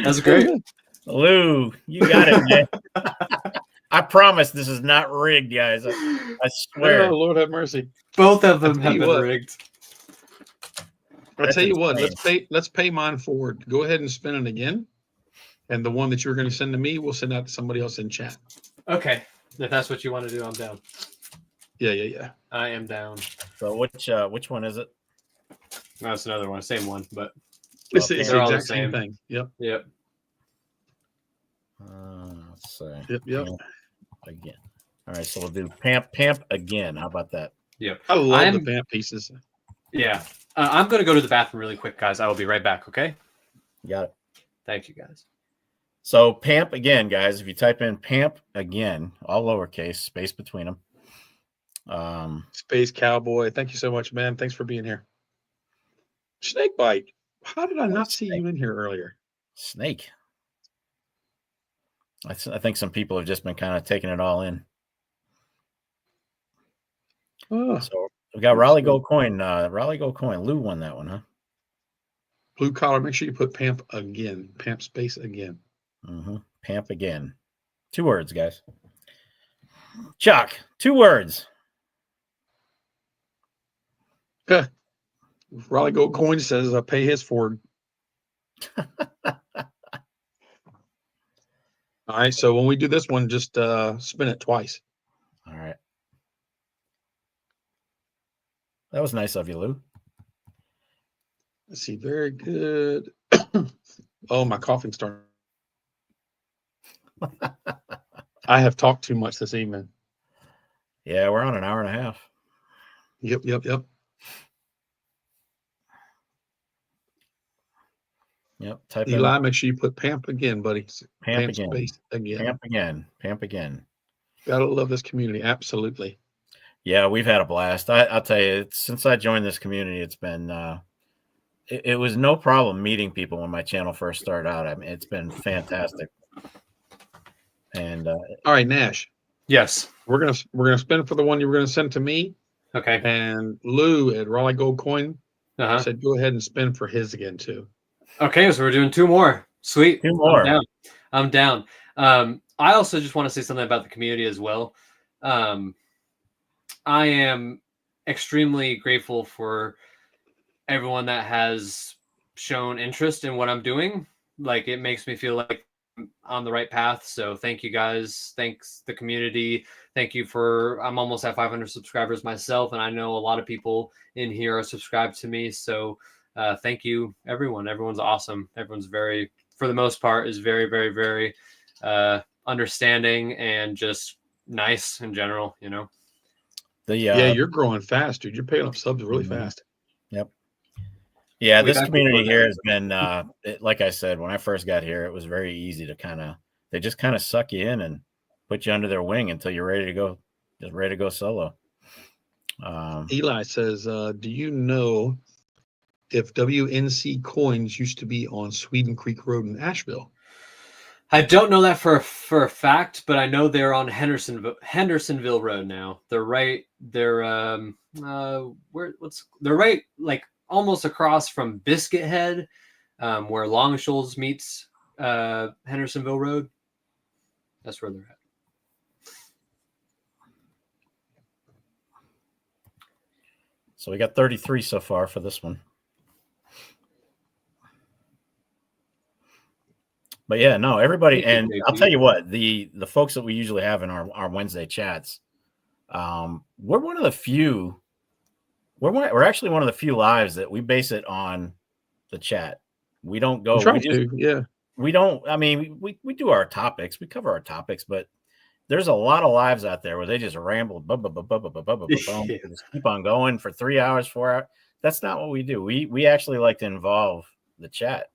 That's great. Lou, you got it, man. I promise this is not rigged, guys. I swear. Oh, Lord have mercy. Both of them have been rigged. I'll tell you what, let's pay mine forward. Go ahead and spin it again. And the one that you're going to send to me, we'll send out to somebody else in chat. Okay. If that's what you want to do, I'm down. Yeah. I am down. So which one is it? That's another one. Same one, but it's the exact same thing. Yep. Let's see. Yep. Again. All right, so we'll do Pamp again. How about that? Yep. I love the Pamp pieces. Yeah. I'm going to go to the bathroom really quick, guys. I will be right back, okay? Got it. Thank you, guys. So Pamp again, guys. If you type in Pamp again, all lowercase, space between them. Space Cowboy. Thank you so much, man. Thanks for being here. Snakebite. How did I not see you in here earlier? Snake. I think some people have just been kind of taking it all in. Oh. So we got Raleigh Gold Coin. Raleigh Gold Coin. Lou won that one, huh? Blue collar. Make sure you put Pamp again. Pamp space again. Mm-hmm. Pamp again. 2 words, guys. Chuck. 2 words. Raleigh Gold Coin says pay his forward. All right, so when we do this one, just spin it twice. All right. That was nice of you, Lou. Let's see. Very good. Oh, my coughing's starting. I have talked too much this evening. Yeah, we're on an hour and a half. Yep. Yep. Type Eli, in make sure you put Pamp again, buddy. Pamp again. Space again. Pamp again. Gotta love this community. Absolutely. Yeah, we've had a blast. I'll tell you, since I joined this community, it's been it was no problem meeting people when my channel first started out. I mean, it's been fantastic. And all right, Nash. Yes. We're gonna spend for the one you were gonna send to me. Okay. And Lou at Raleigh Gold Coin said go ahead and spend for his again too. Okay, so we're doing 2 more. Sweet. 2 more. I'm down. I also just want to say something about the community as well. I am extremely grateful for everyone that has shown interest in what I'm doing. Like, it makes me feel like I'm on the right path. So thank you guys. Thanks the community. Thank you I'm almost at 500 subscribers myself. And I know a lot of people in here are subscribed to me. So thank you, everyone. Everyone's awesome. Everyone's for the most part, is very, very, very understanding and just nice in general, you know? Yeah, you're growing fast, dude. You're picking up subs really fast. Yep. Yeah, this community here has been, like I said, when I first got here, it was very easy to they just kind of suck you in and put you under their wing until you're ready to go, just ready to go solo. Eli says, do you know if WNC coins used to be on Sweden Creek Road in Asheville? I don't know that for a fact, but I know they're on Hendersonville Road now. They're right. They're they're right, like almost across from Biscuit Head, where Long Shoals meets Hendersonville Road. That's where they're at. So we got 33 so far for this one. But yeah, no, everybody, and I'll tell you what, the folks that we usually have in our Wednesday chats, we're one of the few. We're actually one of the few lives that we base it on the chat. We don't go. We don't. I mean, we do our topics. We cover our topics, but there's a lot of lives out there where they just ramble, just keep on going for 3 hours, 4 hours. That's not what we do. We actually like to involve the chat.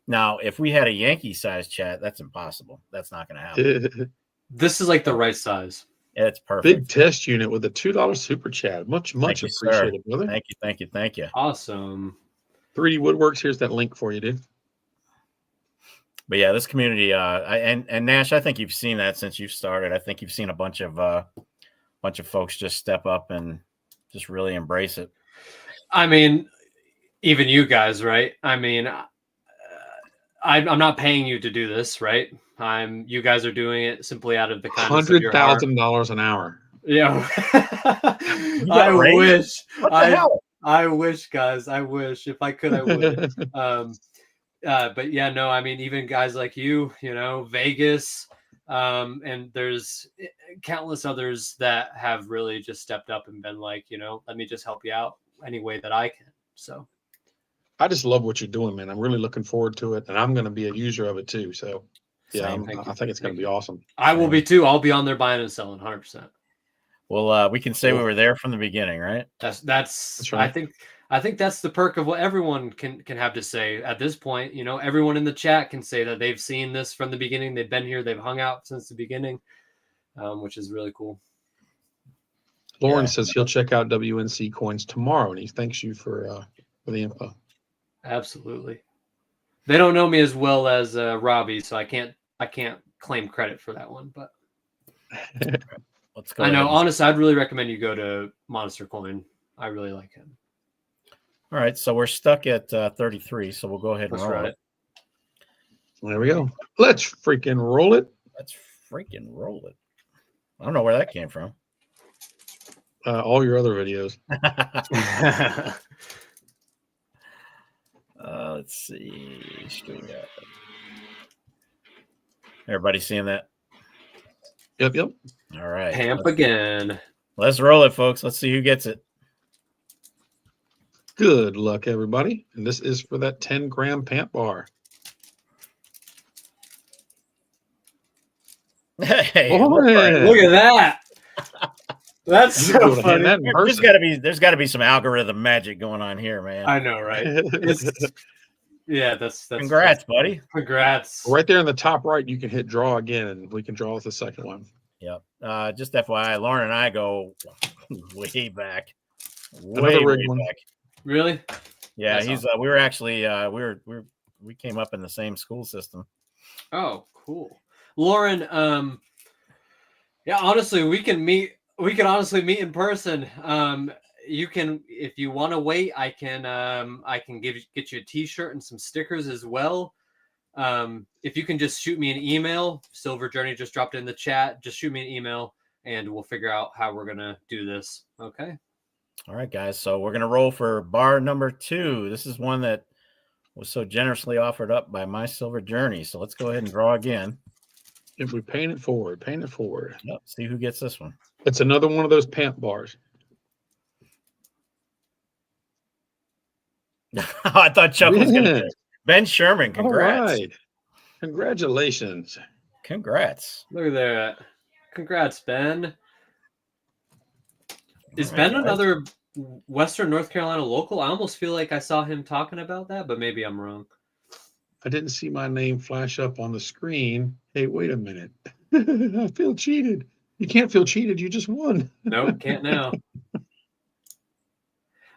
Now, if we had a Yankee-sized chat, that's impossible. That's not going to happen. This is like the right size. Yeah, it's perfect. Big test unit with a $2 super chat. Much appreciated, brother. Thank you. Awesome. 3D Woodworks. Here's that link for you, dude. But yeah, this community, and Nash, I think you've seen that since you've started. I think you've seen a bunch of folks just step up and just really embrace it. I mean, even you guys, right? I mean, I'm not paying you to do this, right? You guys are doing it simply out of the kindness of your heart. $100,000 an hour. Yeah. I wish, guys. I wish. If I could, I would. But yeah, no, I mean, even guys like you know, Vegas, and there's countless others that have really just stepped up and been like, you know, let me just help you out any way that I can. So I just love what you're doing, man. I'm really looking forward to it, and I'm going to be a user of it too. So yeah, I think it's going to be awesome. I will be too. I'll be on there buying and selling 100%. Well, we can say we were there from the beginning, right? That's right. I think that's the perk of what everyone can have to say at this point. You know, everyone in the chat can say that they've seen this from the beginning. They've been here. They've hung out since the beginning, which is really cool. Lauren says he'll check out WNC coins tomorrow, and he thanks you for the info. Absolutely. They don't know me as well as Robbie, so I can't claim credit for that one. But I know, honestly, I'd really recommend you go to Monster Coin. I really like him. All right, so we're stuck at 33, so we'll go ahead and roll it. There we go. Let's freaking roll it. I don't know where that came from. All your other videos. Let's see. Everybody seeing that? Yep. All right. Pamp again. Let's roll it, folks. Let's see who gets it. Good luck, everybody. And this is for that 10-gram pant bar. Hey, Oh, yeah. Look at that. That's You should be so able to hand funny. that in there's person. got to be some algorithm magic going on here, man. I know, right? Yeah, that's Congrats, buddy. Congrats. Right there in the top right, you can hit draw again, and we can draw the second one. Yep. Just FYI, Lauren and I go way back. Another rigged one. Back. Really? Yeah, That's he's awesome. we were actually we came up in the same school system. Oh, cool. Lauren, yeah, honestly, we can honestly meet in person. You can, if you want to wait, I can get you a t-shirt and some stickers as well. If you can just shoot me an email, Silver Journey just dropped it in the chat. Just shoot me an email and we'll figure out how we're gonna do this. Okay. All right, guys. So we're gonna roll for bar number 2. This is one that was so generously offered up by My Silver Journey. So let's go ahead and draw again. If we paint it forward. Yep. See who gets this one. It's another one of those pant bars. I thought Chuck was gonna do it. Ben Sherman, congrats. All right. Congratulations. Congrats. Look at that. Congrats, Ben. Is All right, Ben guys. another Western North Carolina local? I almost feel like I saw him talking about that, but maybe I'm wrong. I didn't see my name flash up on the screen. Hey, wait a minute. I feel cheated. You can't feel cheated. You just won. Nope, can't now.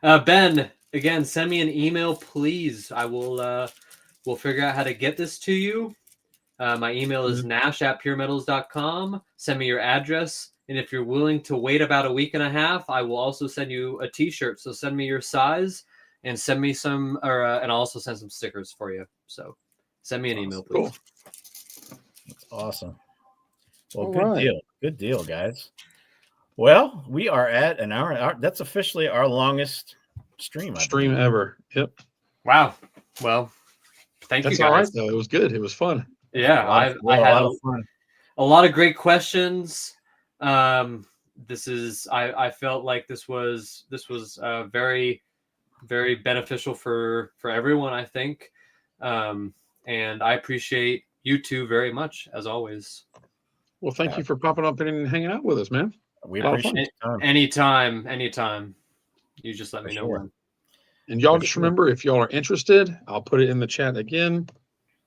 Ben, again, send me an email, please. I will. We'll figure out how to get this to you. My email is nash@peermetals.com. Send me your address, and if you're willing to wait about a week and a half, I will also send you a T-shirt. So send me your size and send me some, and I'll also send some stickers for you. So send me an email, please. Cool. That's awesome. Well, All good right. deal. Good deal, guys. Well, we are at an hour. That's officially our longest stream. I Stream believe. ever. Yep. Wow. Well, thank That's you all right, guys. though. It was good. It was fun. Yeah, I had lot of fun. a lot of great questions. This is I felt like this was very, very beneficial for everyone, I think. And I appreciate you two very much, as always. Well, thank you for popping up and hanging out with us, man. We A lot of fun. appreciate the time. Anytime. You just let For me know sure. when. And y'all For just sure. remember, if y'all are interested, I'll put it in the chat again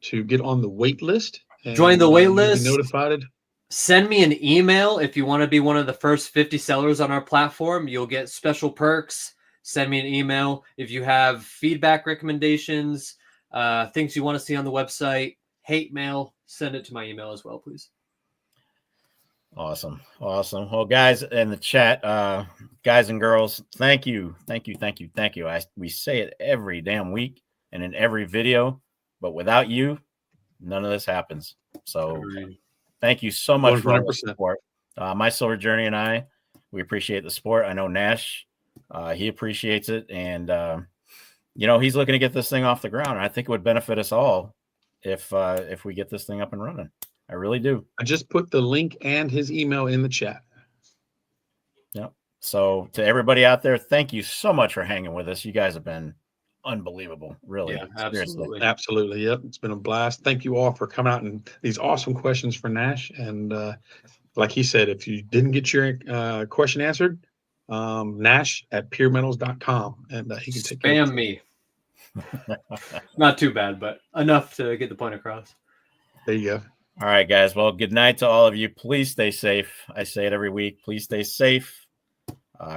to get on the wait list. And, Join the wait you'll be list. notified. Send me an email if you want to be one of the first 50 sellers on our platform. You'll get special perks. Send me an email. If you have feedback, recommendations, things you want to see on the website, hate mail, send it to my email as well, please. Awesome. Well, guys in the chat, guys and girls, thank you. We say it every damn week and in every video, but without you, none of this happens. So thank you so much for all the 100%. support. My Silver Journey and I, we appreciate the support. I know Nash, he appreciates it. And, he's looking to get this thing off the ground. And I think it would benefit us all if we get this thing up and running. I really do. I just put the link and his email in the chat. Yep. So to everybody out there, thank you so much for hanging with us. You guys have been unbelievable. Really. Yeah, Seriously. absolutely. Absolutely. Yep. It's been a blast. Thank you all for coming out and these awesome questions for Nash. And like he said, if you didn't get your question answered, Nash@PeerMetals.com, and he can take care of Spam me. Not too bad, but enough to get the point across. There you go. All right, guys. Well, good night to all of you. Please stay safe. I say it every week. Please stay safe.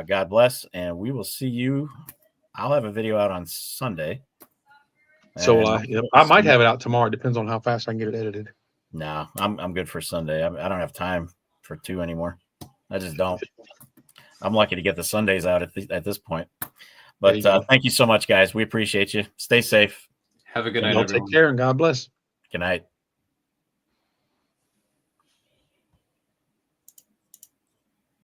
God bless. And we will see you. I'll have a video out on Sunday. So will And I. Yep. I might have it out tomorrow. Depends on how fast I can get it edited. No, I'm good for Sunday. I don't have time for 2 anymore. I just don't. I'm lucky to get the Sundays out at this point. But thank you so much, guys. We appreciate you. Stay safe. Have a good night, Y'all everyone. take care and God bless. Good night.